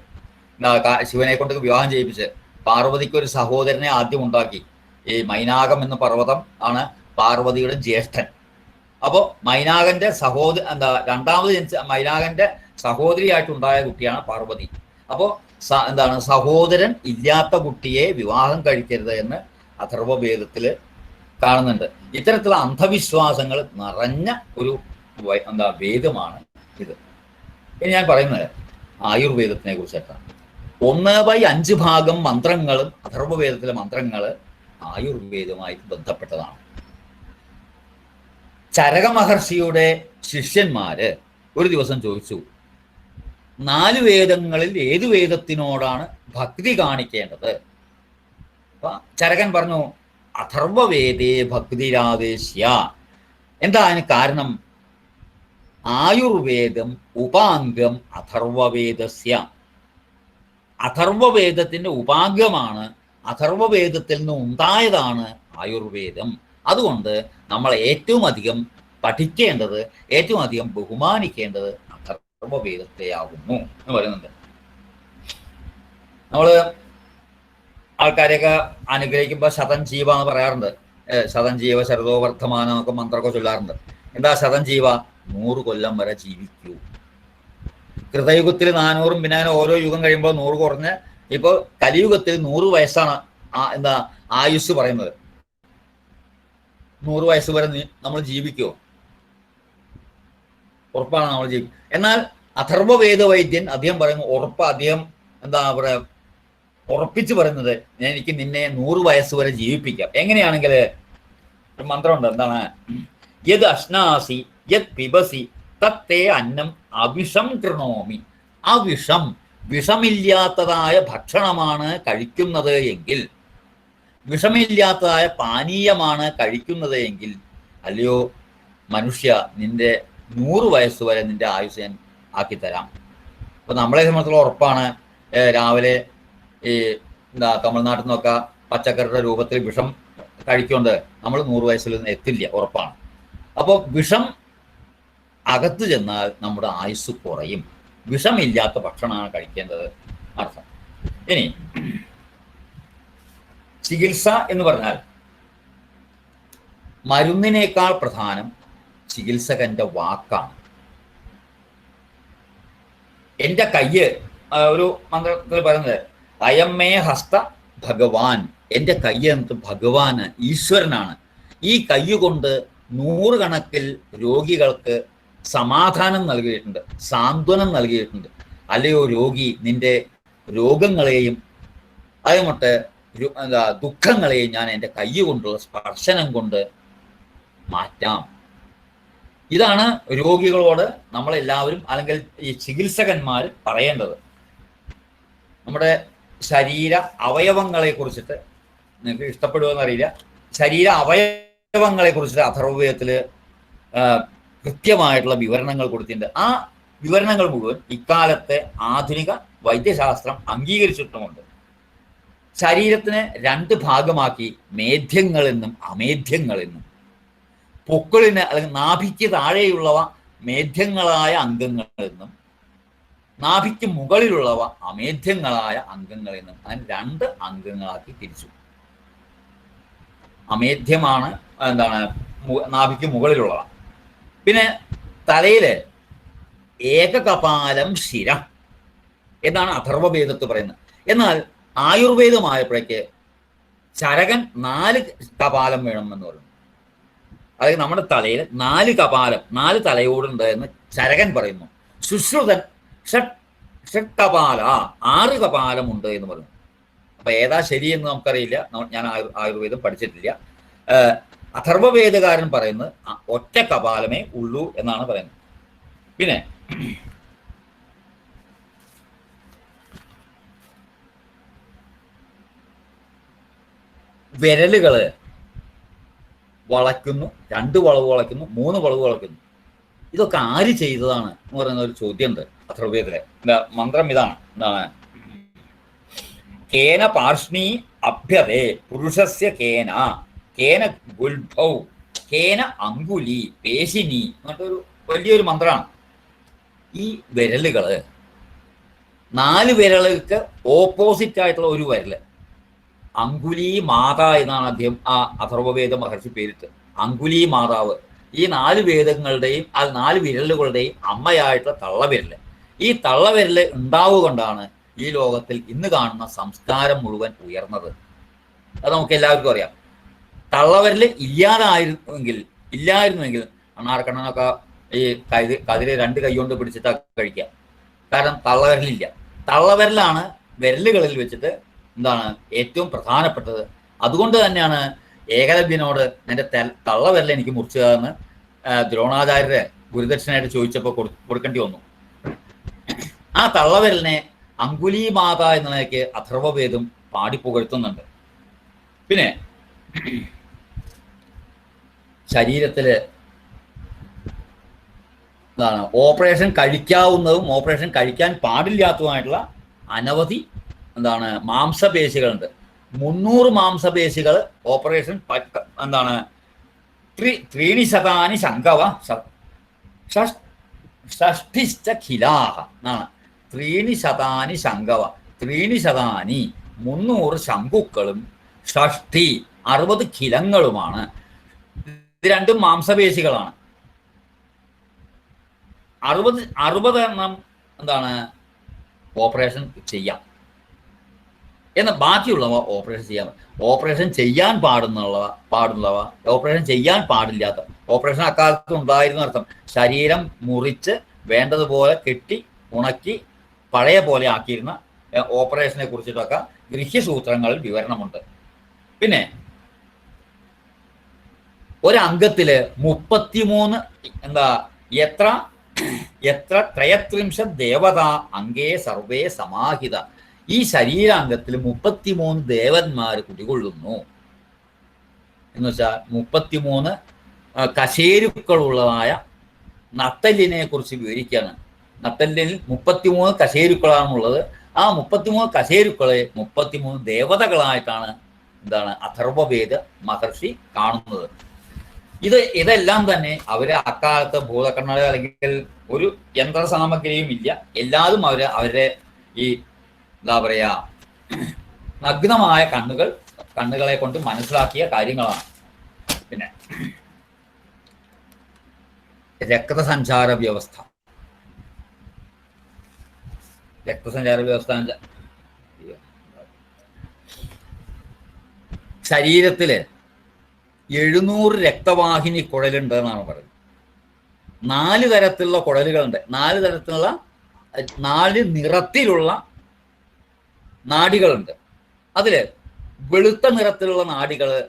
ശിവനെ കൊണ്ട് വിവാഹം ചെയ്യിപ്പിച്ച് പാർവതിക്ക് ഒരു സഹോദരനെ ആദ്യം ഉണ്ടാക്കി. ഈ മൈനാകം എന്ന പർവ്വതം ആണ് പാർവതിയുടെ ജ്യേഷ്ഠൻ. അപ്പോൾ മൈനാകന്റെ രണ്ടാമത് ജനിച്ച മൈനാകന്റെ സഹോദരിയായിട്ടുണ്ടായ കുട്ടിയാണ് പാർവതി. അപ്പോൾ സഹോദരൻ ഇല്ലാത്ത കുട്ടിയെ വിവാഹം കഴിക്കരുത് എന്ന് അഥർവവേദത്തിൽ കാണുന്നുണ്ട്. ഇത്തരത്തിലുള്ള അന്ധവിശ്വാസങ്ങൾ നിറഞ്ഞ ഒരു വേദമാണ് ഇത്. ഇനി ഞാൻ പറയുന്നത് ആയുർവേദത്തിനെ കുറിച്ചിട്ടാണ്. 1/5 ഭാഗം മന്ത്രങ്ങളും അഥർവവേദത്തിലെ മന്ത്രങ്ങൾ ആയുർവേദവുമായി ബന്ധപ്പെട്ടതാണ്. ചരക മഹർഷിയുടെ ശിഷ്യന്മാര് ഒരു ദിവസം ചോദിച്ചു, 4 വേദങ്ങളിൽ ഏത് വേദത്തിനോടാണ് ഭക്തി കാണിക്കേണ്ടത്? അപ്പൊ ചരകൻ പറഞ്ഞു, അഥർവവേദേ ഭക്തിരാവേശ്യ. എന്താ അതിന് കാരണം? ആയുർവേദം ഉപാംഗം അഥർവവേദസ്യ. അഥർവവേദത്തിന്റെ ഉപാംഗമാണ്, അഥർവവേദത്തിൽ നിന്ന് ഉണ്ടായതാണ് ആയുർവേദം. അതുകൊണ്ട് നമ്മൾ ഏറ്റവും അധികം പഠിക്കേണ്ടത്, ഏറ്റവും അധികം ബഹുമാനിക്കേണ്ടത് അഥർവവേദത്തെയാകുന്നു എന്ന് പറയുന്നുണ്ട്. നമ്മള് ആൾക്കാരെയൊക്കെ അനുഗ്രഹിക്കുമ്പോൾ ശതം ജീവ എന്ന് പറയാറുണ്ട്. ശതം ജീവ ശരദോ വർദ്ധമാനം എന്നൊക്കെ മന്ത്രമൊക്കെ ചൊല്ലാറുണ്ട്. എന്താ ശതം ജീവ? 100 കൊല്ലം വരെ ജീവിക്കൂ. കൃതയുഗത്തിൽ 400, പിന്നെ ഓരോ യുഗം കഴിയുമ്പോൾ 100 കുറഞ്ഞ് ഇപ്പോൾ കലിയുഗത്തിൽ 100 വയസ്സാണ് ആയുസ് പറയുന്നത്. 100 വയസ്സ് വരെ നമ്മൾ ജീവിക്കുമോ? ഉറപ്പാണ് നമ്മൾ ജീവിക്കും. എന്നാൽ അഥർവവേദ വൈദ്യൻ അദ്ദേഹം പറയുന്നു ഉറപ്പ്, അദ്ദേഹം ഉറപ്പിച്ച് പറയുന്നത് എനിക്ക് നിന്നെ 100 വയസ്സ് വരെ ജീവിപ്പിക്കാം. എങ്ങനെയാണെങ്കിൽ ഒരു മന്ത്രമുണ്ട്, യത് അശ്നാസി യത് പിബസി തത്തേ അന്നം അവിഷം കൃണോമി. വിഷമില്ലാത്തതായ ഭക്ഷണമാണ് കഴിക്കുന്നത് എങ്കിൽ, വിഷമില്ലാത്തതായ പാനീയമാണ് കഴിക്കുന്നത് എങ്കിൽ, അല്ലയോ മനുഷ്യ, നിന്റെ 100 വയസ്സ് വരെ നിന്റെ ആയുസ് ഞാൻ ആക്കിത്തരാം. അപ്പൊ നമ്മളെ സംബന്ധിച്ചുള്ള ഉറപ്പാണ്. രാവിലെ ഈ തമിഴ്നാട്ടിൽ നിന്നൊക്കെ പച്ചക്കറിയുടെ രൂപത്തിൽ വിഷം കഴിക്കൊണ്ട് നമ്മൾ 100 വയസ്സിൽ എത്തില്ല, ഉറപ്പാണ്. അപ്പോൾ വിഷം അകത്ത് ചെന്നാൽ നമ്മുടെ ആയുസ് കുറയും. വിഷമില്ലാത്ത ഭക്ഷണമാണ് കഴിക്കേണ്ടത് അർത്ഥം. ഇനി ചികിത്സ എന്ന് പറഞ്ഞാൽ മരുന്നിനേക്കാൾ പ്രധാനം ചികിത്സകന്റെ വാക്കാണ്. എൻ്റെ കയ്യ് ഒരു മന്ത്രത്തിൽ പറയുന്നത് അയമ്മേ ഹസ്ത ഭഗവാൻ, എൻ്റെ കയ്യ് എന്നത് ഭഗവാന്, ഈശ്വരനാണ്. ഈ കയ്യ് കൊണ്ട് നൂറുകണക്കിൽ രോഗികൾക്ക് സമാധാനം നൽകിയിട്ടുണ്ട്, സാന്ത്വനം നൽകിയിട്ടുണ്ട്. അല്ലയോ രോഗി, നിന്റെ രോഗങ്ങളെയും അതുമൊട്ട് ദുഃഖങ്ങളെയും ഞാൻ എൻ്റെ കയ്യ് കൊണ്ടുള്ള സ്പർശനം കൊണ്ട് മാറ്റാം. ഇതാണ് രോഗികളോട് നമ്മളെല്ലാവരും അല്ലെങ്കിൽ ഈ ചികിത്സകന്മാർ പറയേണ്ടത്. നമ്മുടെ ശരീര അവയവങ്ങളെ കുറിച്ചിട്ട് നിങ്ങൾക്ക് ഇഷ്ടപ്പെടുമെന്ന് അറിയില്ല, ശരീര അവയവങ്ങളെ കുറിച്ചിട്ട് അഥർവവേദത്തിൽ കൃത്യമായിട്ടുള്ള വിവരണങ്ങൾ കൊടുത്തിട്ടുണ്ട്. ആ വിവരണങ്ങൾ മുഴുവൻ ഇക്കാലത്തെ ആധുനിക വൈദ്യശാസ്ത്രം അംഗീകരിച്ചിട്ടുമുണ്ട്. ശരീരത്തിന് 2 ഭാഗമാക്കി മേധ്യങ്ങളെന്നും അമേധ്യങ്ങളെന്നും. പൊക്കിളിന് അല്ലെങ്കിൽ നാഭിക്ക് താഴെയുള്ളവ മേധ്യങ്ങളായ അംഗങ്ങളെന്നും നാഭിക്ക് മുകളിലുള്ളവ അമേധ്യങ്ങളായ അംഗങ്ങളെന്നും അങ്ങനെ 2 അംഗങ്ങളാക്കി തിരിച്ചു. അമേധ്യമാണ് നാഭിക്ക് മുകളിലുള്ളവ. പിന്നെ തലയില് ഏകകപാലം ശിര എന്നാണ് അഥർവവേദത്ത് പറയുന്നത്. എന്നാൽ ആയുർവേദമായപ്പോഴേക്ക് ചരകൻ 4 കപാലം വേണമെന്ന് പറയുന്നു. അതായത് നമ്മുടെ തലയിൽ 4 കപാലം, 4 തലയോടുണ്ട് എന്ന് ചരകൻ പറയുന്നു. സുശ്രുതൻ ഷട്ട് കപാല 6 കപാലമുണ്ട് എന്ന് പറയുന്നു. അപ്പൊ ഏതാ ശരിയെന്ന് നമുക്കറിയില്ല, ഞാൻ ആയുർവേദം പഠിച്ചിട്ടില്ല. അഥർവവേദകാരൻ പറയുന്നത് ഒറ്റ കപാലമേ ഉള്ളൂ എന്നാണ് പറയുന്നത്. പിന്നെ വിരലുകള് വളയ്ക്കുന്നു, 2 വളവ് വളയ്ക്കുന്നു, 3 വളവ് വളയ്ക്കുന്നു. ഇതൊക്കെ ആര് ചെയ്തതാണ് എന്ന് പറയുന്ന ഒരു ചോദ്യമുണ്ട് അഥർവവേദത്തിലെ. മന്ത്രം ഇതാണ്, എന്താണ്? കേന പാർഷ്ണീ അഭ്യതേ പുരുഷസ്യ കേന കേന ഗുൽഭൗ കേന അങ്കുലി പേശിനി എന്നിട്ടൊരു വലിയൊരു മന്ത്രമാണ്. ഈ വിരലുകള് 4 വിരലുകൾക്ക് ഓപ്പോസിറ്റ് ആയിട്ടുള്ള ഒരു വിരല് അങ്കുലി മാത എന്നാണ് അദ്ദേഹം ആ അഥർവവേദ മഹർഷി പേരിട്ട്. അങ്കുലി മാതാവ് ഈ 4 വേദങ്ങളുടെയും 4 വിരലുകളുടെയും അമ്മയായിട്ടുള്ള തള്ളവിരല്. ഈ തള്ളവിരല് ഉണ്ടാവുകൊണ്ടാണ് ഈ ലോകത്തിൽ ഇന്ന് കാണുന്ന സംസ്കാരം മുഴുവൻ ഉയർന്നത്. അത് നമുക്ക് എല്ലാവർക്കും അറിയാം. തള്ളവിരല് ഇല്ലായിരുന്നുവെങ്കിൽ അണ്ണാർക്കണ്ണനൊക്കെ ഈ കതിര് 2 കൈ കൊണ്ട് പിടിച്ചിട്ടാ കഴിക്കുക. കാരണം തള്ളവിരലില്ല. തള്ളവിരലാണ് വിരലുകളിൽ വെച്ചിട്ട് ഏറ്റവും പ്രധാനപ്പെട്ടത്. അതുകൊണ്ട് തന്നെയാണ് ഏകലവ്യനോട് എൻ്റെ തള്ളവിരൽ എനിക്ക് മുറിച്ചുക എന്ന് ദ്രോണാചാര്യരെ ഗുരുദക്ഷിണയായിട്ട് ചോദിച്ചപ്പോൾ കൊടുക്കേണ്ടി വന്നു. ആ തള്ളവിരലിനെ അങ്കുലി മാത എന്നതിലേക്ക് അഥർവവേദം പാടിപ്പുകഴ്ത്തുന്നുണ്ട്. പിന്നെ ശരീരത്തില് ഓപ്പറേഷൻ കഴിക്കാവുന്നതും ഓപ്പറേഷൻ കഴിക്കാൻ പാടില്ലാത്തതുമായിട്ടുള്ള അനവധി മാംസപേശികളുണ്ട്. 300 മാംസപേശികൾ ഓപ്പറേഷൻ ത്രീണിശതാനി ശങ്കവ ഷഷ്ടിശ്ചഖിലാഹ എന്നാണ്. ത്രീണിശതാനി ശങ്കവ 300 ശംഖുക്കളും 60 ഖിലങ്ങളുമാണ്. ഇത് 2 മാംസപേശികളാണ്. 60 എണ്ണം ഓപ്പറേഷൻ ചെയ്യാം, എന്നാൽ ബാക്കിയുള്ളവ ഓപ്പറേഷൻ ചെയ്യാൻ ഓപ്പറേഷൻ ചെയ്യാൻ പാടുള്ളവ ഓപ്പറേഷൻ ചെയ്യാൻ പാടില്ലാത്ത ഓപ്പറേഷൻ അക്കാലത്ത് ഉണ്ടായിരുന്ന അർത്ഥം ശരീരം മുറിച്ച് വേണ്ടതുപോലെ കെട്ടി ഉണക്കി പഴയ പോലെ ആക്കിയിരുന്ന ഓപ്പറേഷനെ കുറിച്ചിട്ടൊക്കെ ഗൃഹ്യസൂത്രങ്ങളിൽ വിവരണമുണ്ട്. പിന്നെ ഒരംഗത്തില് 33 എത്ര ത്രയത്രിംശത് ദേവത അംഗേ സർവേ സമാഹിത. ഈ ശരീരാംഗത്തിൽ 33 ദേവന്മാർ കുടികൊള്ളുന്നു എന്ന് വെച്ചാൽ 33 കശേരുക്കളുള്ളതായ നത്തല്ലിനെ കുറിച്ച് വിവരിക്കുകയാണ്. നത്തല്ലിൽ 33 കശേരുക്കളാണുള്ളത്. ആ 33 കശേരുക്കളെ 33 ദേവതകളായിട്ടാണ് അഥർവവേദ മഹർഷി കാണുന്നത്. ഇതെല്ലാം തന്നെ അവര് അക്കാലത്ത് ഭൂതക്കണ്ണട അല്ലെങ്കിൽ ഒരു യന്ത്ര സാമഗ്രിയും ഇല്ല. എല്ലാതും അവരുടെ ഈ നഗ്നമായ കണ്ണുകൾ കണ്ണുകളെ കൊണ്ട് മനസ്സിലാക്കിയ കാര്യങ്ങളാണ്. പിന്നെ രക്തസഞ്ചാര വ്യവസ്ഥ. ശരീരത്തില് 700 രക്തവാഹിനി കുഴലുണ്ട് എന്നാണ് പറയുന്നത്. 4 തരത്തിലുള്ള കുഴലുകളുണ്ട്. 4 തരത്തിലുള്ള 4 നിറത്തിലുള്ള നാഡികളുണ്ട്. അതില് വെളുത്ത നിറത്തിലുള്ള നാഡികള്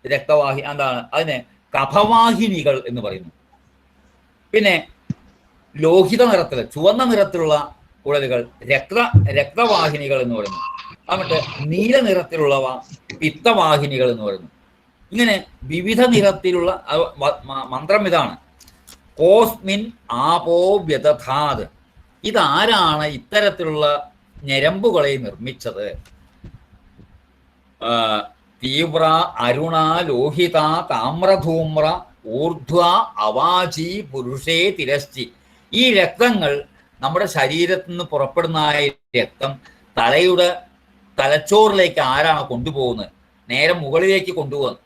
എന്താണ് അതിനെ കഫവാഹിനികൾ എന്ന് പറയുന്നു. പിന്നെ ലോഹിത നിറത്തില് ചുവന്ന നിറത്തിലുള്ള കുഴലുകൾ രക്തവാഹിനികൾ എന്ന് പറയുന്നു. എന്നിട്ട് നീല നിറത്തിലുള്ളവ പിത്തവാഹിനികൾ എന്ന് പറയുന്നു. ഇങ്ങനെ വിവിധ നിറത്തിലുള്ള മന്ത്രം ഇതാണ്: കോസ്മിൻ ആപോ വ്യതഥാത്. ഇതാരാണ് ഇത്തരത്തിലുള്ള ഞരമ്പുകളെ നിർമ്മിച്ചത്? തീവ്ര അരുണ ലോഹിത താമ്രധൂമ്ര ഊർധ്വ അവാചി പുരുഷേ തിരശ്ചി. ഈ രക്തങ്ങൾ നമ്മുടെ ശരീരത്തിൽ നിന്ന് പുറപ്പെടുന്ന രക്തം തലച്ചോറിലേക്ക് ആരാണ് കൊണ്ടുപോകുന്നത്? നേരെ മുകളിലേക്ക് കൊണ്ടുപോകുന്നത്.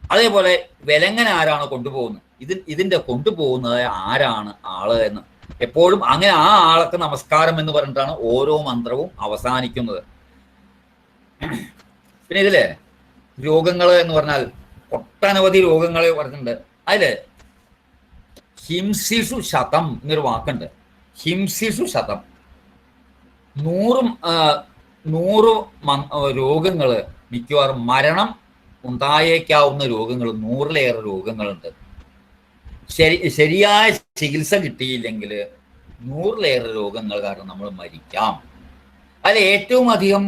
അതേപോലെ വിലങ്ങൻ ആരാണ് കൊണ്ടുപോകുന്നത്? ഇതിന്റെ കൊണ്ടുപോകുന്നത് ആരാണ് ആള് എന്ന് എപ്പോഴും അങ്ങനെ ആ ആൾക്ക് നമസ്കാരം എന്ന് പറഞ്ഞിട്ടാണ് ഓരോ മന്ത്രവും അവസാനിക്കുന്നത്. പിന്നെ ഇതില് രോഗങ്ങൾ എന്ന് പറഞ്ഞാൽ ഒട്ടനവധി രോഗങ്ങൾ പറഞ്ഞിട്ടുണ്ട്. അതില് ഹിംസിഷു ശതം എന്നൊരു വാക്കുണ്ട്. ഹിംസിഷു ശതം 100 രോഗങ്ങള്, മിക്കവാറും മരണം ഉണ്ടായേക്കാവുന്ന രോഗങ്ങൾ 100-ലേറെ രോഗങ്ങളുണ്ട്. ശരിയായ ചികിത്സ കിട്ടിയില്ലെങ്കിൽ 100-ലേറെ രോഗങ്ങൾ കാരണം നമ്മൾ മരിക്കാം. അതിൽ ഏറ്റവും അധികം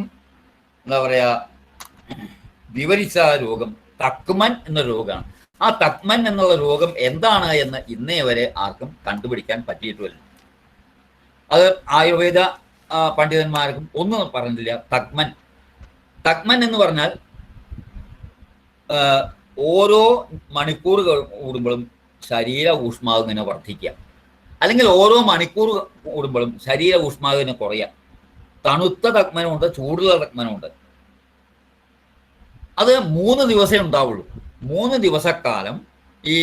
എന്താ പറയാ വിവരിച്ച രോഗം തക്മൻ എന്ന രോഗമാണ്. ആ തക്മൻ എന്നുള്ള രോഗം എന്താണ് എന്ന് ഇന്നേ വരെ ആർക്കും കണ്ടുപിടിക്കാൻ പറ്റിയിട്ടുമില്ല. അത് ആയുർവേദ പണ്ഡിതന്മാർക്കും ഒന്നും പറഞ്ഞില്ല. തക്മൻ എന്ന് പറഞ്ഞാൽ ഓരോ മണിക്കൂർ കൂടുമ്പോഴും ശരീര ഊഷ്മാവ് ഇങ്ങനെ വർദ്ധിക്കുക, അല്ലെങ്കിൽ ഓരോ മണിക്കൂർ കൂടുമ്പോഴും ശരീര ഊഷ്മാവ് ഇങ്ങനെ കുറയുക. തണുത്ത തക്മനുണ്ട്, ചൂടുള്ള തക്മനുണ്ട്. അത് 3 ദിവസമേ ഉണ്ടാവുള്ളൂ. 3 ദിവസക്കാലം ഈ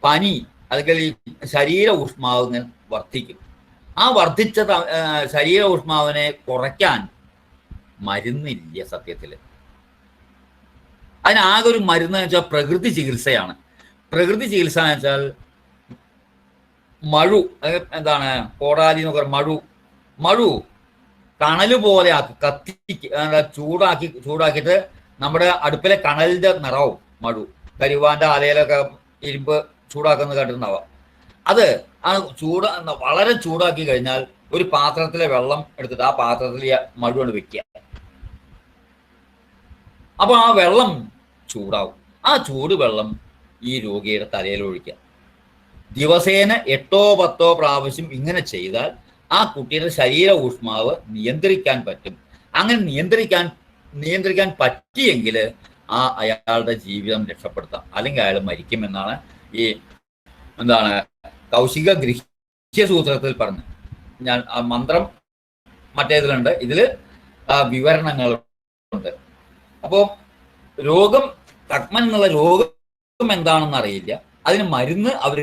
പനി അല്ലെങ്കിൽ ഈ ശരീര ഊഷ്മാവ് ഇങ്ങനെ വർദ്ധിക്കും. ആ വർദ്ധിച്ച ശരീര ഊഷ്മാവിനെ കുറയ്ക്കാൻ മരുന്നില്ല സത്യത്തില്. അതിനാകെ ഒരു മരുന്ന് വെച്ചാൽ പ്രകൃതി ചികിത്സയാണ്. പ്രകൃതി ചികിത്സ എന്ന് വെച്ചാൽ മഴു, എന്താണ് കോടാലി എന്ന് പറയുക, മഴു കണല് പോലെ ചൂടാക്കിയിട്ട് നമ്മുടെ അടുപ്പിലെ കണലിന്റെ നിറവും മഴു, കരുവാന്റെ ആലയിലൊക്കെ ഇരുമ്പ് ചൂടാക്കുന്നത് കേട്ടിട്ടുണ്ടാവാം. അത് ആ വളരെ ചൂടാക്കി കഴിഞ്ഞാൽ ഒരു പാത്രത്തിലെ വെള്ളം എടുത്തിട്ട് ആ പാത്രത്തിൽ മഴു കൊണ്ട് വെക്കുക. അപ്പൊ ആ വെള്ളം ചൂടാവും. ആ ചൂട് വെള്ളം ഈ രോഗിയുടെ തലയിൽ ഒഴിക്കുക. ദിവസേന 8-10 പ്രാവശ്യം ഇങ്ങനെ ചെയ്താൽ ആ കുട്ടിയുടെ ശരീര ഊഷ്മാവ് നിയന്ത്രിക്കാൻ പറ്റും. അങ്ങനെ നിയന്ത്രിക്കാൻ പറ്റിയെങ്കിൽ അയാളുടെ ജീവിതം രക്ഷപ്പെടുത്താം, അല്ലെങ്കിൽ അയാൾ മരിക്കുമെന്നാണ് ഈ കൗശിക ഗൃഹ്യസൂത്രത്തിൽ പറഞ്ഞത്. ഞാൻ ആ മന്ത്രം മറ്റേതിലുണ്ട്, ഇതില് വിവരണങ്ങളുണ്ട്. അപ്പോൾ തക്മൻ എന്നുള്ള രോഗം എന്താണെന്ന് അറിയില്ല, അതിന് മരുന്ന് അവർ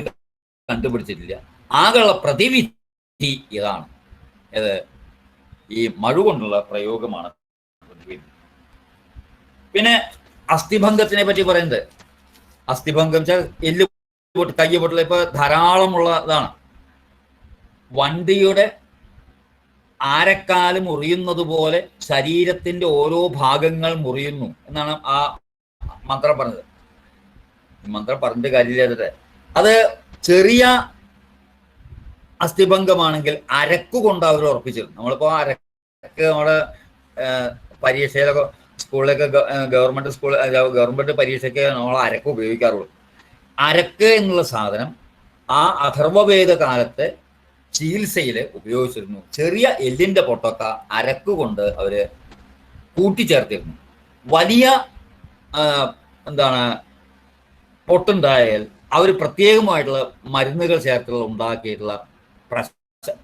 കണ്ടുപിടിച്ചിട്ടില്ല. ആകെയുള്ള പ്രതിവിധി ഇതാണ്, ഈ മഴ കൊണ്ടുള്ള പ്രയോഗമാണ് പ്രതിവിധി. പിന്നെ അസ്ഥിഭംഗത്തിനെ പറ്റി പറയുന്നത്, അസ്ഥിഭംഗം വെച്ചാൽ എല്ല് പൊട്ട്, കയ്യ് പൊട്ടൽ ഇപ്പൊ ധാരാളമുള്ള ഇതാണ്. വണ്ടിയുടെ ആരക്കാല് മുറിയുന്നത് പോലെ ശരീരത്തിന്റെ ഓരോ ഭാഗങ്ങൾ മുറിയുന്നു എന്നാണ് ആ മന്ത്രം പറഞ്ഞത്. മന്ത്രം പറഞ്ഞിട്ട് കാര്യമില്ലാതെ അത് ചെറിയ അസ്ഥിഭംഗമാണെങ്കിൽ അരക്കുകൊണ്ട് അവർ ഉറപ്പിച്ചിരുന്നു. നമ്മളിപ്പോ അരക്ക് നമ്മുടെ പരീക്ഷയിലൊക്കെ സ്കൂളിലൊക്കെ ഗവൺമെന്റ് പരീക്ഷയ്ക്ക് നമ്മൾ അരക്ക് ഉപയോഗിക്കാറുള്ളൂ. അരക്ക് എന്നുള്ള സാധനം ആ അഥർവവേദ കാലത്ത് ചികിത്സയിൽ ഉപയോഗിച്ചിരുന്നു. ചെറിയ എല്ലിന്റെ പൊട്ടൊക്കെ അരക്ക് കൊണ്ട് അവര് കൂട്ടിച്ചേർത്തിരുന്നു. വലിയ പൊട്ടുണ്ടായാൽ അവർ പ്രത്യേകമായിട്ടുള്ള മരുന്നുകൾ ചേർത്തുള്ള ഉണ്ടാക്കിയിട്ടുള്ള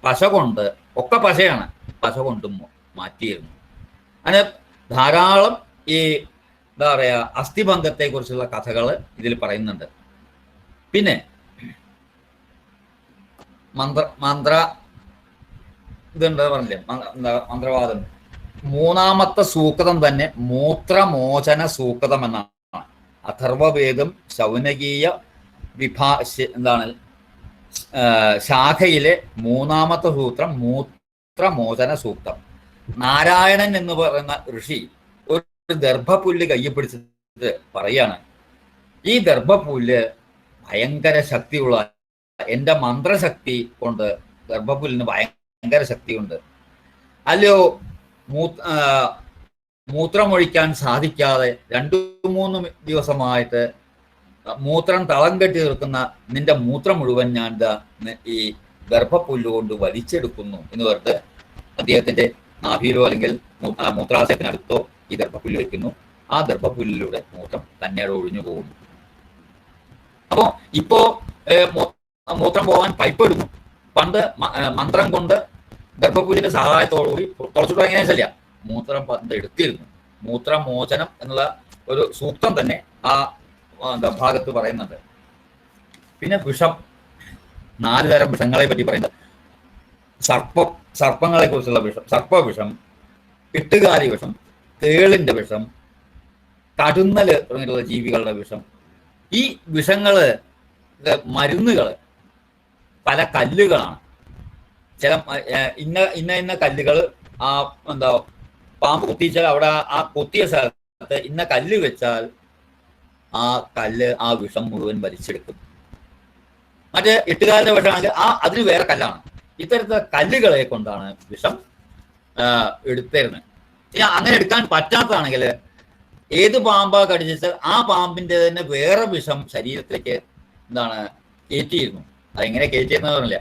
പശ കൊണ്ട്, ഒക്കെ പശയാണ്, പശ കൊണ്ടും മാറ്റിയിരുന്നു. അങ്ങനെ ധാരാളം ഈ എന്താ പറയുക അസ്ഥിഭംഗത്തെ കുറിച്ചുള്ള കഥകൾ ഇതിൽ പറയുന്നുണ്ട്. പിന്നെ മന്ത്ര ഇതുണ്ട് പറഞ്ഞില്ലേ, മന്ത്രവാദം. മൂന്നാമത്തെ സൂക്തം തന്നെ മൂത്രമോചന സൂക്തം എന്നാണ്. അഥർവവേദം ശൗനകീയ എന്താണ് ശാഖയിലെ മൂന്നാമത്തെ സൂത്രം മൂത്രമോചന സൂക്തം. നാരായണൻ എന്ന് പറയുന്ന ഋഷി ഒരു ഗർഭപുല്ല് കയ്യിൽ പിടിച്ചിട്ട് പറയാണ്, ഈ ഗർഭപുല്ല് ഭയങ്കര ശക്തിയുള്ള, എൻ്റെ മന്ത്രശക്തി കൊണ്ട് ഗർഭപുല്ലിന് ഭയങ്കര ശക്തിയുണ്ട്. അല്ലയോ മൂത്രമൊഴിക്കാൻ സാധിക്കാതെ 2-3 ദിവസമായിട്ട് മൂത്രം തളം കെട്ടി നിൽക്കുന്ന നിന്റെ മൂത്രം മുഴുവൻ ഞാൻ ഈ ഗർഭപുല്ല് കൊണ്ട് വലിച്ചെടുക്കുന്നു എന്ന് പറഞ്ഞിട്ട് അദ്ദേഹത്തിന്റെ നാഭിയിലോ അല്ലെങ്കിൽ മൂത്രാശയത്തിനടുത്തോ ഈ ഗർഭപുല്ല് വയ്ക്കുന്നു. ആ ഗർഭപുല്ലിലൂടെ മൂത്രം തന്നെ ഒഴിഞ്ഞു പോകുന്നു. അപ്പോ ഇപ്പോ മൂത്രം പോകാൻ പൈപ്പ് ഇടുന്നു. പണ്ട് മന്ത്രം കൊണ്ട് ഗർഭപുല്ലിന്റെ സഹായത്തോടുകൂടി തുറച്ചിട്ട് എങ്ങനെ ശരിയ മൂത്രം പണ്ട് എടുത്തിരുന്നു. മൂത്രമോചനം എന്നുള്ള ഒരു സൂക്തം തന്നെ ആ ഭാഗത്ത് പറയുന്നുണ്ട്. പിന്നെ വിഷം, 4 തരം വിഷങ്ങളെ പറ്റി പറയുന്നത്. സർപ്പങ്ങളെ കുറിച്ചുള്ള വിഷം, സർപ്പവിഷം, എട്ടുകാലി വിഷം, തേളിന്റെ വിഷം, കടുന്നല് തുടങ്ങിയിട്ടുള്ള ജീവികളുടെ വിഷം. ഈ വിഷങ്ങള് മരുന്നുകള് പല കല്ലുകളാണ്. ചില ഇന്ന കല്ലുകൾ ആ എന്താ പാമ്പ് കുത്തിച്ചാൽ അവിടെ ആ കൊത്തിയ സ്ഥലത്ത് ഇന്ന കല്ല് വെച്ചാൽ ആ കല്ല് ആ വിഷം മുഴുവൻ വലിച്ചെടുക്കും. മറ്റേ എട്ടുകാലിന്റെ വിഷമാണെങ്കിൽ അതിന് വേറെ കല്ലാണ്. ഇത്തരത്തിലുള്ള കല്ലുകളെ കൊണ്ടാണ് വിഷം എടുത്തിരുന്നത്. അങ്ങനെ എടുക്കാൻ പറ്റാത്തതാണെങ്കിൽ ഏത് പാമ്പാ കടിച്ചാൽ ആ പാമ്പിന്റെ തന്നെ വേറെ വിഷം ശരീരത്തിലേക്ക് കയറ്റിയിരുന്നു. അതെങ്ങനെ കയറ്റിയെന്ന് പറഞ്ഞില്ല.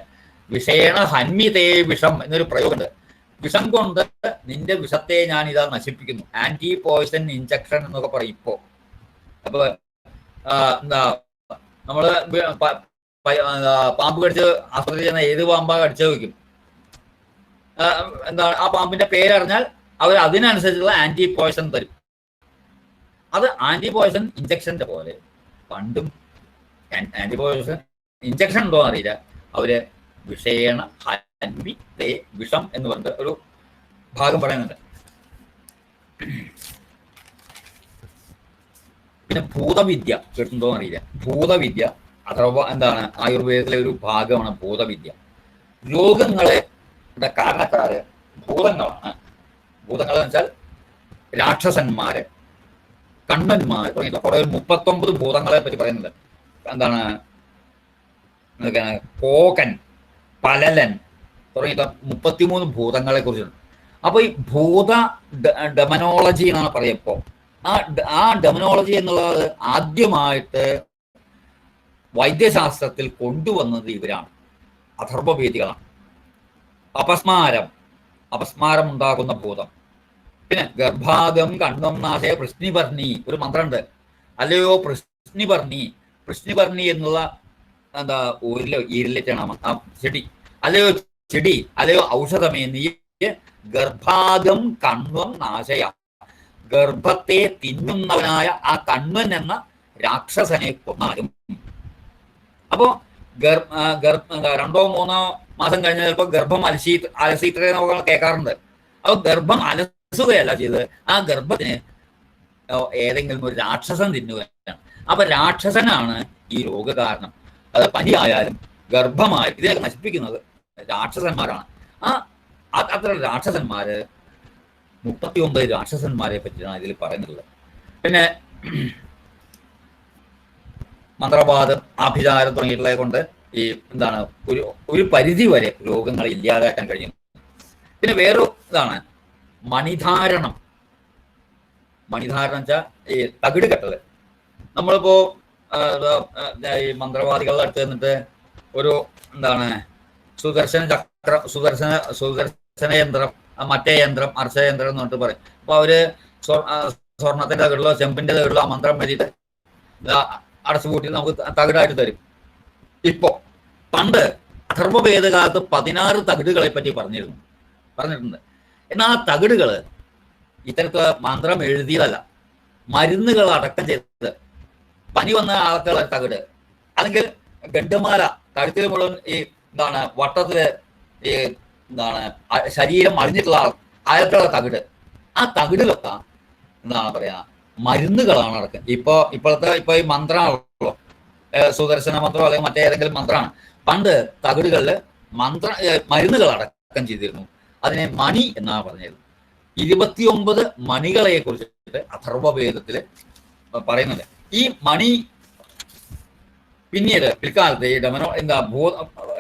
വിഷേണ ഹന്മിതേ വിഷം എന്നൊരു പ്രയോഗമുണ്ട്. വിഷം കൊണ്ട് നിന്റെ വിഷത്തെ ഞാൻ ഇതാ നശിപ്പിക്കുന്നു. ആന്റി പോയിസൺ ഇഞ്ചക്ഷൻ എന്നൊക്കെ പറയും ഇപ്പോ. അപ്പൊ നമ്മള് പാമ്പ് കടിച്ച് ആസ്പത്രി ചെയ്യുന്ന ഏത് പാമ്പാ കടിച്ചു വയ്ക്കും. ആ പാമ്പിന്റെ പേരറിഞ്ഞാൽ അവർ അതിനനുസരിച്ചുള്ള ആന്റി പോയിസൺ തരും. അത് ആന്റി പോയിസൺ ഇഞ്ചക്ഷന്റെ പോലെ പണ്ടും ആന്റി പോയിസൺ ഇഞ്ചക്ഷൻ ഉണ്ടോ എന്നറിയില്ല. അവര് വിഷേണ ഹന്മി തേ വിഷം എന്ന് പറഞ്ഞിട്ട് ഒരു ഭാഗം പറയുന്നുണ്ട്. പിന്നെ ഭൂതവിദ്യ കേട്ടിട്ടുണ്ടോ എന്നറിയില്ല. ഭൂതവിദ്യ അഥവാ ആയുർവേദത്തിലെ ഒരു ഭാഗമാണ് ഭൂതവിദ്യ. രോഗങ്ങളെ കാരണക്കാര് ഭൂതങ്ങളാണ്. ഭൂതങ്ങൾ എന്ന് വെച്ചാൽ രാക്ഷസന്മാര്, കണ്ണന്മാർ തുടങ്ങിയ കുറെ 39 ഭൂതങ്ങളെ പറ്റി പറയുന്നുണ്ട്. കോകൻ, പലലൻ തുടങ്ങിയ 33 ഭൂതങ്ങളെ കുറിച്ചുണ്ട്. അപ്പൊ ഈ ഭൂത ഡെമനോളജി എന്നാണ് പറയപ്പോ. ആ ഡെമനോളജി എന്നുള്ളത് ആദ്യമായിട്ട് വൈദ്യശാസ്ത്രത്തിൽ കൊണ്ടുവന്നത് ഇവരാണ്, അഥർവവേദികളാണ്. അപസ്മാരം ഉണ്ടാക്കുന്ന ഭൂതം. പിന്നെ ഗർഭാഗം കണ്ണം നാശയ പ്രശ്നിപർണി ഒരു മന്ത്രമുണ്ട്. അല്ലയോ പ്രശ്നിപർണി എന്നുള്ള ഈരിലേറ്റാണ് ആ ചെടി. അല്ലയോ ചെടി, അല്ലയോ ഔഷധമേ, നീ ഗർഭാഗം കണ്വം നാശയ, ഗർഭത്തെ തിന്നുന്നവനായ ആ കണ്വൻ എന്ന രാക്ഷസനെ കൊന്നാലും. അപ്പോ 2-3 മാസം കഴിഞ്ഞ ചിലപ്പോൾ ഗർഭം അലസീത്രേ നമ്മൾ കേൾക്കാറുണ്ട്. അപ്പൊ ഗർഭം അലസുകയല്ല ചെയ്തത്, ആ ഗർഭത്തിന് ഏതെങ്കിലും ഒരു രാക്ഷസൻ തിന്നുകയാണ്. അപ്പൊ രാക്ഷസനാണ് ഈ രോഗകാരണം. അത് പനിയായാലും ഗർഭമായാലും ഇതിനൊക്കെ നശിപ്പിക്കുന്നത് രാക്ഷസന്മാരാണ്. അത്ര രാക്ഷസന്മാര് 39 രാക്ഷസന്മാരെ പറ്റിയാണ് ഇതിൽ പറയുന്നത്. പിന്നെ മന്ത്രവാദം, ആഭിചാരം തുടങ്ങിയിട്ടുള്ളത് കൊണ്ട് ഈ ഒരു പരിധി വരെ രോഗങ്ങളെ ഇല്ലാതാക്കാൻ കഴിയും. പിന്നെ വേറൊരു മണിധാരണം. വെച്ചാൽ ഈ തകിട് കെട്ടല്. നമ്മളിപ്പോ ഈ മന്ത്രവാദികളുടെ അടുത്ത് നിന്നിട്ട് ഒരു സുദർശന യന്ത്രം, മറ്റേ യന്ത്രം, അർശയന്ത്രം എന്ന് പറഞ്ഞിട്ട് പറയും. അപ്പൊ അവര് സ്വർണത്തിന്റെ തകിടിലോ ചെമ്പിന്റെ തകിടിലോ ആ മന്ത്രം എഴുതിയിട്ട് അടച്ചുപൂട്ടി നമുക്ക് തകിടായിട്ട് തരും. ഇപ്പോ പണ്ട് അഥർവവേദകാലത്ത് 16 തകിടുകളെ പറ്റി പറഞ്ഞിട്ടുണ്ട്. എന്നാൽ ആ തകിടുകള് ഇത്തരത്തിലുള്ള മന്ത്രം എഴുതിയതല്ല. മരുന്നുകൾ അടക്കം ചെയ്തത്. പനി വന്ന ആൾക്കുള്ള തകിട്, അല്ലെങ്കിൽ ഗഡ്ഡമാല കഴുത്തിൽ മുഴുവൻ ഈ എന്താണ് വട്ടത്തില് ഈ എന്താണ് ശരീരം അഴിഞ്ഞിട്ടുള്ള അയാൾക്കുള്ള തകിട്, ആ തകിടിലൊക്കെ എന്താണ് പറയാ മരുന്നുകളാണ് അടക്കം. ഇപ്പോഴത്തെ ഈ മന്ത്രമാണല്ലോ, സുദർശന മന്ത്രം അല്ലെങ്കിൽ മറ്റേതെങ്കിലും മന്ത്രമാണ്. പണ്ട് തകിടുകളിൽ മരുന്നുകൾ അടക്കം ചെയ്തിരുന്നു. അതിനെ മണി എന്നാണ് പറഞ്ഞത്. 29 മണികളെ കുറിച്ചിട്ട് അഥർവവേദത്തില് പറയുന്നുണ്ട്. ഈ മണി പിന്നീട് പിൽക്കാലത്ത് ഈ ഡമനോ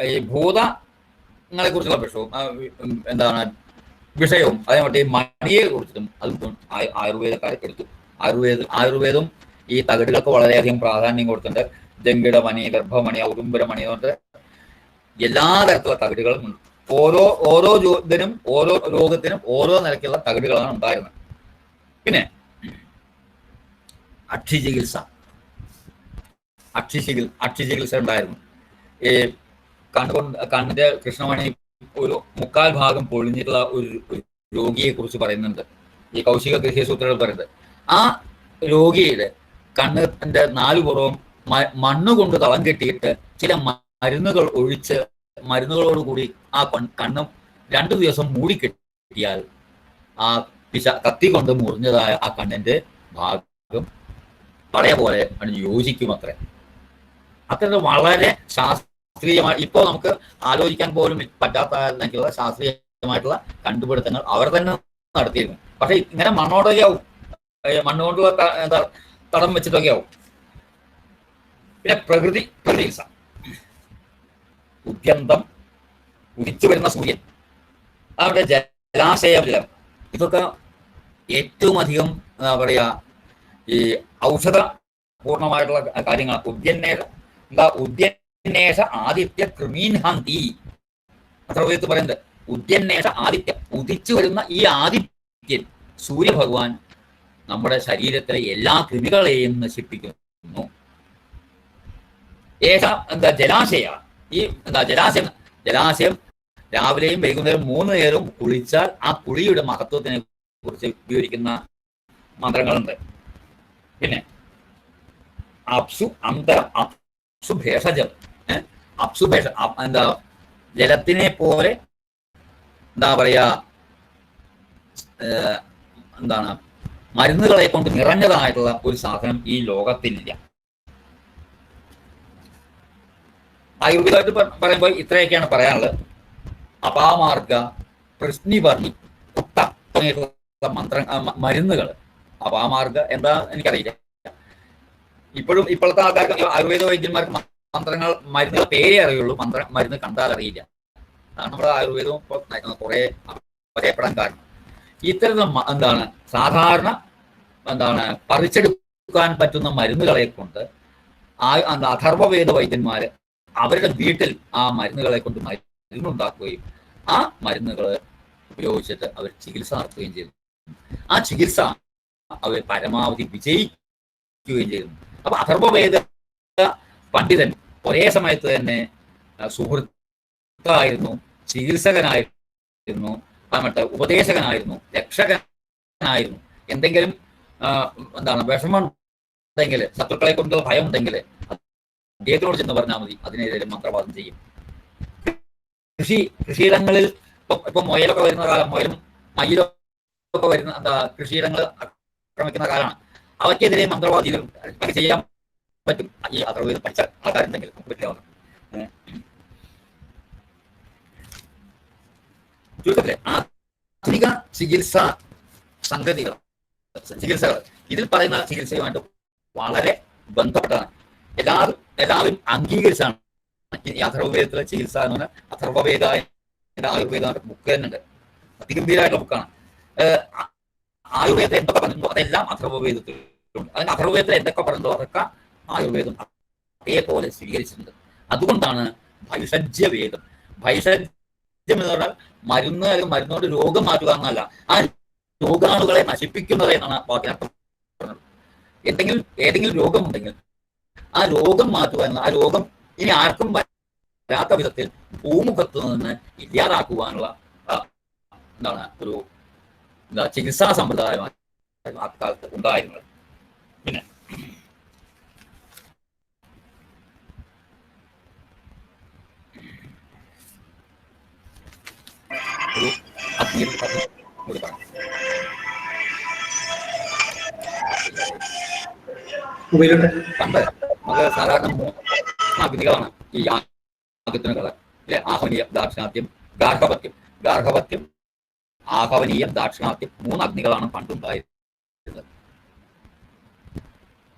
ഈ ഭൂതങ്ങളെ കുറിച്ചുള്ള വിഷയവും എന്താണ് വിഷയവും അതേപോലെ ഈ മണിയെ കുറിച്ചിട്ടും അതും ആയുർവേദക്കാരെ എടുത്തു. ആയുർവേദം ഈ തകിടുകൾക്ക് വളരെയധികം പ്രാധാന്യം കൊടുത്തിട്ടുണ്ട്. ജങ്കിടമണി, ഗർഭമണി, ഔദുംബരമണി കൊണ്ട് എല്ലാ തരത്തിലുള്ള തകിടുകളും ഉണ്ട്. ഓരോ ഇതിനും ഓരോ രോഗത്തിനും ഓരോ നിലയ്ക്കുള്ള തകിടുകളാണ് ഉണ്ടായിരുന്നത്. പിന്നെ അക്ഷിചികിത്സ ഉണ്ടായിരുന്നു. ഈ കണ്ണിന്റെ കൃഷ്ണമണി ഒരു 3/4 ഭാഗം പൊളിഞ്ഞിട്ടുള്ള ഒരു രോഗിയെ കുറിച്ച് പറയുന്നുണ്ട് ഈ കൗശിക ഗൃഹ്യസൂത്രങ്ങൾ പറയുന്നത്. ആ രോഗിയുടെ കണ്ണിന്റെ 4 പുറവും മണ്ണ് കൊണ്ട് തളം കെട്ടിയിട്ട് ചില മരുന്നുകൾ ഒഴിച്ച് മരുന്നുകളോടുകൂടി ആ കണ്ണം 2 ദിവസം മൂടിക്കെട്ടിയാൽ ആ കത്തി കൊണ്ട് മുറിഞ്ഞതായ ആ കണ്ണിന്റെ ഭാഗം പഴയ പോലെ യോജിക്കും. അത്ര വളരെ ശാസ്ത്രീയമായി ഇപ്പോൾ നമുക്ക് ആലോചിക്കാൻ പോലും പറ്റാത്ത ശാസ്ത്രീയമായിട്ടുള്ള കണ്ടുപിടുത്തങ്ങൾ അവർ തന്നെ നടത്തിയിരുന്നു. പക്ഷെ ഇങ്ങനെ മണ്ണോടൊക്കെ ആവും, മണ്ണുകൊണ്ടുള്ള തടം വെച്ചിട്ടൊക്കെ ആവും. പിന്നെ പ്രകൃതി ചികിത്സ, ഉദ്യന്തം, ഉദിച്ചു വരുന്ന സൂര്യൻ, അവിടെ ജലാശയം, ഇതൊക്കെ ഏറ്റവും അധികം എന്താ പറയാ ഈ ഔഷധ പൂർണ്ണമായിട്ടുള്ള കാര്യങ്ങളാണ്. ഉദ്യന്നേഷ ആദിത്യ കൃമീൻഹന്തി അഥർവവേദത്ത് പറയുന്നത്. ഉദ്യന്നേഷ ആദിത്യ, ഉദിച്ചു വരുന്ന ഈ ആദിത്യൻ സൂര്യഭഗവാൻ നമ്മുടെ ശരീരത്തിലെ എല്ലാ കൃമികളെയും നശിപ്പിക്കുന്നു. ജലാശയ, ഈ ജലാശയം രാവിലെയും വൈകുന്നേരം 3 നേരവും കുളിച്ചാൽ ആ കുളിയുടെ മഹത്വത്തിനെ കുറിച്ച് വിവരിക്കുന്ന മന്ത്രങ്ങളുണ്ട്. പിന്നെ ഭേഷജം, ജലത്തിനെ പോലെ എന്താ പറയാ മരുന്നുകളെ കൊണ്ട് നിറഞ്ഞതായിട്ടുള്ള ഒരു സാധനം ഈ ലോകത്തിലില്ല. ആയുർവേദമായിട്ട് പറയുമ്പോൾ ഇത്രയൊക്കെയാണ് പറയാനുള്ളത്. അപാമാർഗ, പ്രശ്നിപർണി, കുട്ട തുടങ്ങിയിട്ടുള്ള മരുന്നുകൾ. അപാമാർഗ എന്താ എനിക്കറിയില്ല. ഇപ്പോഴത്തെ ആൾക്കാർക്ക് ആയുർവേദ വൈദ്യന്മാർക്ക് മരുന്നുകൾ പേരേ അറിയുള്ളൂ, മരുന്ന് കണ്ടാൽ അറിയില്ല. അതാണ് നമ്മുടെ ആയുർവേദവും ഇപ്പോൾ കുറെ പറയപ്പെടാൻ കാരണം. ഇത്തരത്തിൽ സാധാരണ പറിച്ചെടുക്കാൻ പറ്റുന്ന മരുന്നുകളെ കൊണ്ട് അഥർവവേദ വൈദ്യന്മാര് അവരുടെ വീട്ടിൽ ആ മരുന്നുകളെ കൊണ്ട് മരുന്നുണ്ടാക്കുകയും ആ മരുന്നുകൾ ഉപയോഗിച്ചിട്ട് അവർ ചികിത്സ നടത്തുകയും ചെയ്തു. ആ ചികിത്സ അവർ പരമാവധി വിജയിക്കുകയും ചെയ്യുന്നു. അപ്പൊ അഥർവവേദ പണ്ഡിതൻ ഒരേ സമയത്ത് തന്നെ സുഹൃത്തായിരുന്നു, ചികിത്സകനായിരുന്നു, ഉപദേശകനായിരുന്നു, രക്ഷകനായിരുന്നു. എന്തെങ്കിലും വിഷമം ഉണ്ടെങ്കിൽ, ശത്രുക്കളെ കൊണ്ട് ഭയം ഉണ്ടെങ്കിൽ അദ്ദേഹത്തോട് ചെന്ന് പറഞ്ഞാൽ മതി, അതിനെതിരെ മന്ത്രവാദം ചെയ്യും. കൃഷിയിടങ്ങളിൽ ഇപ്പൊ മുയലൊക്കെ വരുന്ന കാലം, മുയലും മയിലൊക്കെ വരുന്ന കൃഷിയിടങ്ങൾ ആക്രമിക്കുന്ന കാലമാണ്. അവയ്ക്കെതിരെ മന്ത്രവാദികൾ ചെയ്യാൻ പറ്റും. ഈ അഥർവവേദം പഠിച്ച ആൾക്കാരുണ്ടെങ്കിൽ പറ്റില്ല. ചുരുക്കത്തില് ആധുനിക ചികിത്സകൾ ഇതിൽ പറയുന്ന ചികിത്സയുമായിട്ട് വളരെ ബന്ധപ്പെട്ടതാണ്. എല്ലാവരും അംഗീകരിച്ചാണ് ഈ അഥർവവേദത്തിലെ ചികിത്സ എന്ന് പറഞ്ഞാൽ. അഥർവവേദ ആയുർവേദ ബുക്ക് തന്നെ ഉണ്ട്, അതിഗംഭീരമായിട്ടുള്ള ബുക്കാണ്. ആയുർവേദം എന്തൊക്കെ പറഞ്ഞോ അതെല്ലാം അഥർവവേദത്തിലുണ്ട്. അതിന് അഥർവവേദത്തിൽ എന്തൊക്കെ പറഞ്ഞോ അതൊക്കെ ആയുർവേദം അതേപോലെ സ്വീകരിച്ചിട്ടുണ്ട്. അതുകൊണ്ടാണ് ഭൈഷജ്യവേദം. ഭൈഷജ്യം എന്ന് പറഞ്ഞാൽ മരുന്ന് അല്ലെങ്കിൽ മരുന്നോട് രോഗം മാറ്റുക എന്നല്ല, ആ രോഗാണുകളെ നശിപ്പിക്കുന്നത് എന്നാണ് വാക്കിനർത്ഥം. ഏതെങ്കിലും രോഗമുണ്ടെങ്കിൽ ആ രോഗം മാറ്റുക എന്ന, ആ രോഗം ഇനി ആർക്കും വരാത്ത വിധത്തിൽ ഭൂമുഖത്ത് നിന്ന് ഇല്ലാതാക്കുവാനുള്ള ഒരു ചികിത്സാ സമ്പ്രദായമാണ് അക്കാലത്ത് ഉണ്ടായിരുന്നത്. പിന്നെ ഒരു അഗ്നിയിൽ കൂടി പറഞ്ഞു. പണ്ട് നമുക്ക് സാധാരണ അഗ്നികളാണ് ഈ യാഗത്തിന് കഥ. ആഹവനീയം, ദാക്ഷിണാത്യം, ഗാർഹപത്യം. ഗാർഹപത്യം, ആഹവനീയം, ദാക്ഷിണാത്യം 3 അഗ്നികളാണ് പണ്ടുണ്ടായിരുന്നത്.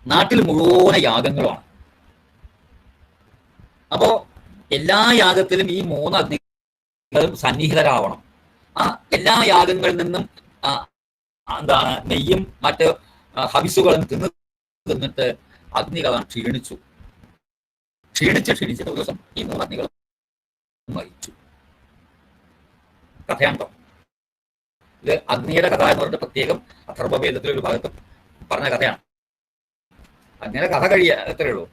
നാട്ടിൽ മുഴുവൻ യാഗങ്ങളുമാണ്. അപ്പോ എല്ലാ യാഗത്തിലും ഈ 3 അഗ്നികളും സന്നിഹിതരാവണം. ആ എല്ലാ യാഗങ്ങളിൽ നിന്നും എന്താണ് നെയ്യും മറ്റ് ഹവിസുകളും തിന്നിട്ട് അഗ്നികളാണ് ക്ഷീണിച്ച് ഒരു ദിവസം ഈ 3 അഗ്നികളും മരിച്ചു. കഥയാണോ ഇത്? അഗ്നിയുടെ കഥ എന്ന് പറഞ്ഞിട്ട് പ്രത്യേകം അഥർവവേദത്തിലെ ഒരു ഭാഗത്ത് പറഞ്ഞ കഥയാണ്. അഗ്നിയുടെ കഥ എത്രയേ ഉള്ളൂ.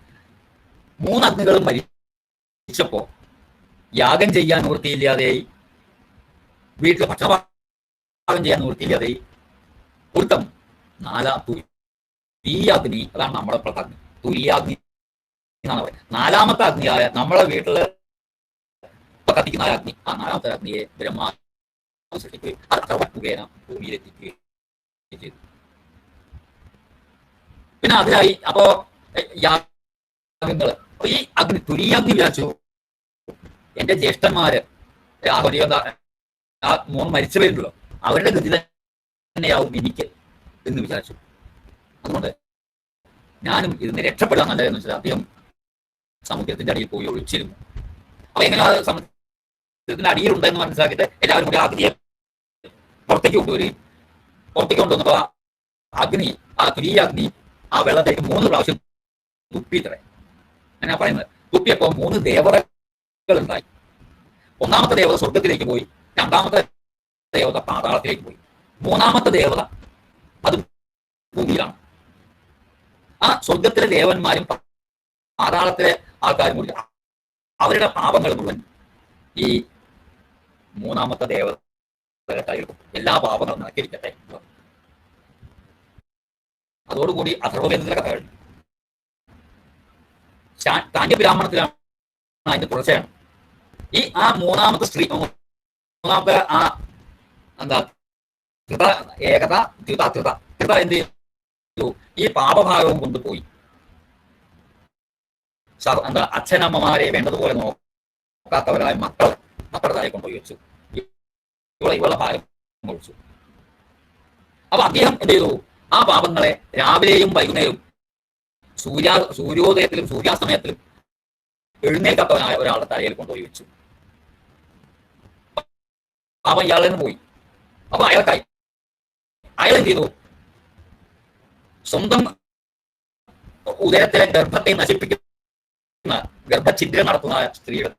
3 അഗ്നികളും മരിച്ചപ്പോ യാഗം ചെയ്യാൻ നിവൃത്തിയില്ലാതെയായി, വീട്ടിൽ ഭക്ഷണപാകം ചെയ്യാൻ നിവൃത്തിയില്ലാതെയായി. ഒരുത്തം തുര്യാഗ്നി, അതാണ് നമ്മുടെ അഗ്നി, തുര്യാഗ്നി എന്നാണ് പറയുന്നത്. 4ാമത്തെ അഗ്നിയായ നമ്മളെ വീട്ടില് കത്തിക്കുന്ന അഗ്നി, ആ 4ാമത്തെ അഗ്നിയെ ബ്രഹ്മാ സൃഷ്ടിക്കുകയും മുഖേന ഭൂമിയിലെത്തിക്കുകയും ചെയ്തു. പിന്നെ അതിനായി അപ്പോ യാഗങ്ങള് ഈ അഗ്നി തുര്യാഗ്നി വിചാരിച്ചു എന്റെ ജ്യേഷ്ഠന്മാര് ആ 3 മരിച്ചു വരുന്നുള്ളൂ, അവരുടെ ഗതി തന്നെയാവും എനിക്ക് എന്ന് വിചാരിച്ചു. അതുകൊണ്ട് ഞാനും ഇതിന് രക്ഷപ്പെടാൻ നല്ലതെന്ന് വെച്ചാൽ അദ്ദേഹം സമുദ്രത്തിന്റെ അടിയിൽ പോയി ഒളിച്ചിരുന്നു. അപ്പൊ എങ്ങനെ സമുദ്രത്തിന്റെ അടിയിലുണ്ടെന്ന് മനസ്സിലാക്കിയിട്ട് എല്ലാവരും കൂടി അഗ്നിയെ പുറത്തേക്ക് കൊണ്ടുവരികയും, പുറത്തേക്ക് കൊണ്ടുവന്നപ്പോ അഗ്നി, ആ തുര്യാഗ്നി ആ വെള്ളത്തേക്ക് 3 പ്രാവശ്യം തുപ്പിത്തറേ. അങ്ങനെ പറയുന്നത്. തുപ്പിയപ്പോ 3 ദേവതകൾ ഉണ്ടായി. 1ാമത്തെ ദേവത സ്വർഗത്തിലേക്ക് പോയി, 2ാമത്തെ ദേവത പാതാളത്തിലേക്ക് പോയി, 3ാമത്തെ ദേവത അത് ഭൂമിയിലാണ്. ആ സ്വർഗത്തിലെ ദേവന്മാരും പാതാളത്തിലെ ആൾക്കാരും കൂടി അവരുടെ പാപങ്ങൾ മുഴുവൻ ഈ 3ാമത്തെ ദേവത എല്ലാ പാപങ്ങളും നക്കിരിക്കട്ടെ. അതോടുകൂടി അഥർവവേദത്തിലെ കഥ കഴിഞ്ഞു. താന്യബ്രാഹ്മണത്തിലാണ് അതിന്റെ തുടർച്ചയാണ്. ഈ 3ാമത്തെ സ്ത്രീ, 3ാമത്തെ എന്താ ഏകത ധൃത എന്ത് ചെയ്തു? ഈ പാപഭാഗവും കൊണ്ടുപോയി എന്താ അച്ഛനമ്മമാരെ വേണ്ടതുപോലെ നോക്കാത്തവരായ മക്കളുടെ താഴെ കൊണ്ടുപോയി വെച്ചു. ഇവളെ ഭാരം ഒഴിച്ചു. അപ്പൊ അദ്ദേഹം എന്ത് ചെയ്തു? ആ പാപങ്ങളെ രാവിലെയും വൈകുന്നേരവും സൂര്യോദയത്തിലും സൂര്യാസ്തമയത്തിലും എഴുന്നേൽക്കാത്തവനായ ഒരാളുടെ തലയിൽ കൊണ്ടുപോയി വെച്ചു. പാപം ഇയാളിൽ നിന്ന് പോയി. അപ്പൊ അയാൾ എന്ത് ചെയ്തു? സ്വന്തം ഉദരത്തിലെ ഗർഭത്തെ നശിപ്പിക്കുന്ന ഗർഭഛിദ്രം നടത്തുന്ന സ്ത്രീയുടെ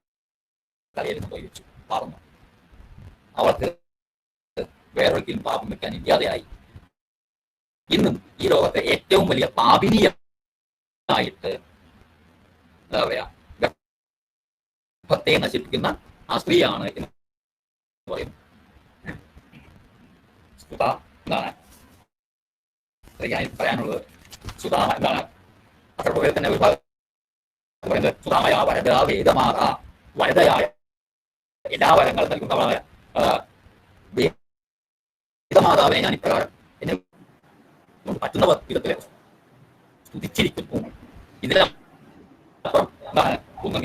തലയിൽ കൊണ്ടുപോയി വെച്ചു. പാപം അവൾക്ക് വേറൊരിക്കലും പാപം വെക്കാൻ ഇല്ലാതെയായി. ഇന്നും ഈ ലോകത്തെ ഏറ്റവും വലിയ പാപിനിയായിട്ട് എന്താ പറയാ ഗർഭത്തെ നശിപ്പിക്കുന്ന ആ സ്ത്രീയാണ് എന്ന് പറയുന്നു. സുധ എന്താണ് പറയാനുള്ളത്? സുധാമ എന്താണ്? അഥർവവേദ തന്നെ ഒരു ഭാഗം പറയുന്നത് സുധാമയ വരദ വേദമാത, വരദയായ എല്ലാ വരങ്ങളും നൽകുന്നവളായ വേദമാതാവെ ഞാൻ ഇപ്രകാരം എന്നെ പറ്റുന്ന വിധത്തില് സ്തുതിച്ചിരിക്കുന്നു. ഇതിലപ്പുറം എന്താണ് ഒന്നും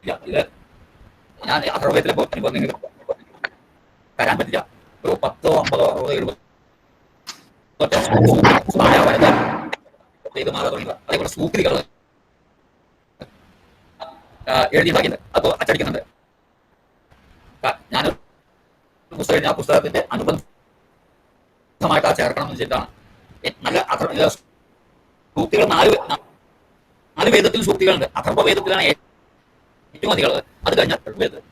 ഇത് ഞാൻ അഥർവവേദത്തിലെ അനുഭവം നിങ്ങൾക്ക് തരാൻ പറ്റില്ല. ഒരു 10, 50, 60, 70 അതേപോലെ സൂക്തികൾ എഴുതിയിട്ടുണ്ടാക്കിയത് അപ്പോൾ അച്ചടിക്കുന്നുണ്ട്. ഞാൻ പുസ്തകം ആ പുസ്തകത്തിന്റെ അനുബന്ധമായിട്ട് ചേർക്കണം എന്ന് വെച്ചിട്ടാണ്. നല്ല സൂക്തികൾ 4 വേദത്തിൽ സൂക്തികളുണ്ട്. അഥർവവേദത്തിലാണ് ഏറ്റവും അധികം. അത് കഴിഞ്ഞാൽ വേദത്തിൽ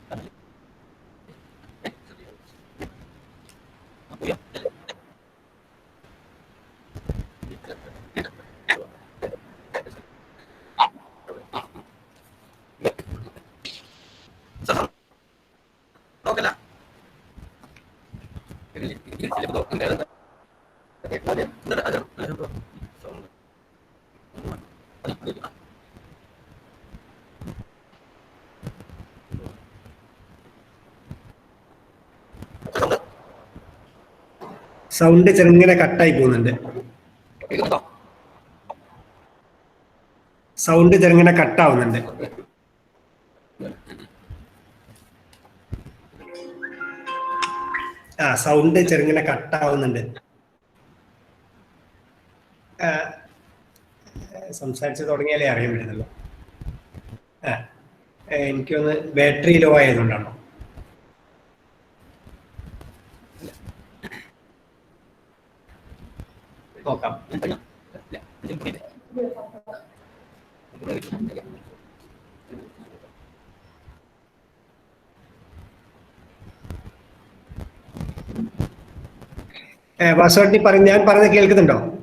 നോക്കല്ല സൗണ്ട് ചെറുങ്ങനെ കട്ടായി പോകുന്നുണ്ട്. സൗണ്ട് ചെറുങ്ങനെ കട്ടാവുന്നുണ്ട്. സൗണ്ട് ചെറുങ്ങനെ കട്ടാവുന്നുണ്ട്. സംസാരിച്ച് തുടങ്ങിയാലേ അറിയാൻ പറ്റുന്നല്ലോ. എനിക്കൊന്ന് ബാറ്ററി ലോ ആയതുകൊണ്ടാണോ? നോക്കാം. വാസുവേട്ടൻ ഞാൻ പറഞ്ഞത് കേൾക്കുന്നുണ്ടോ?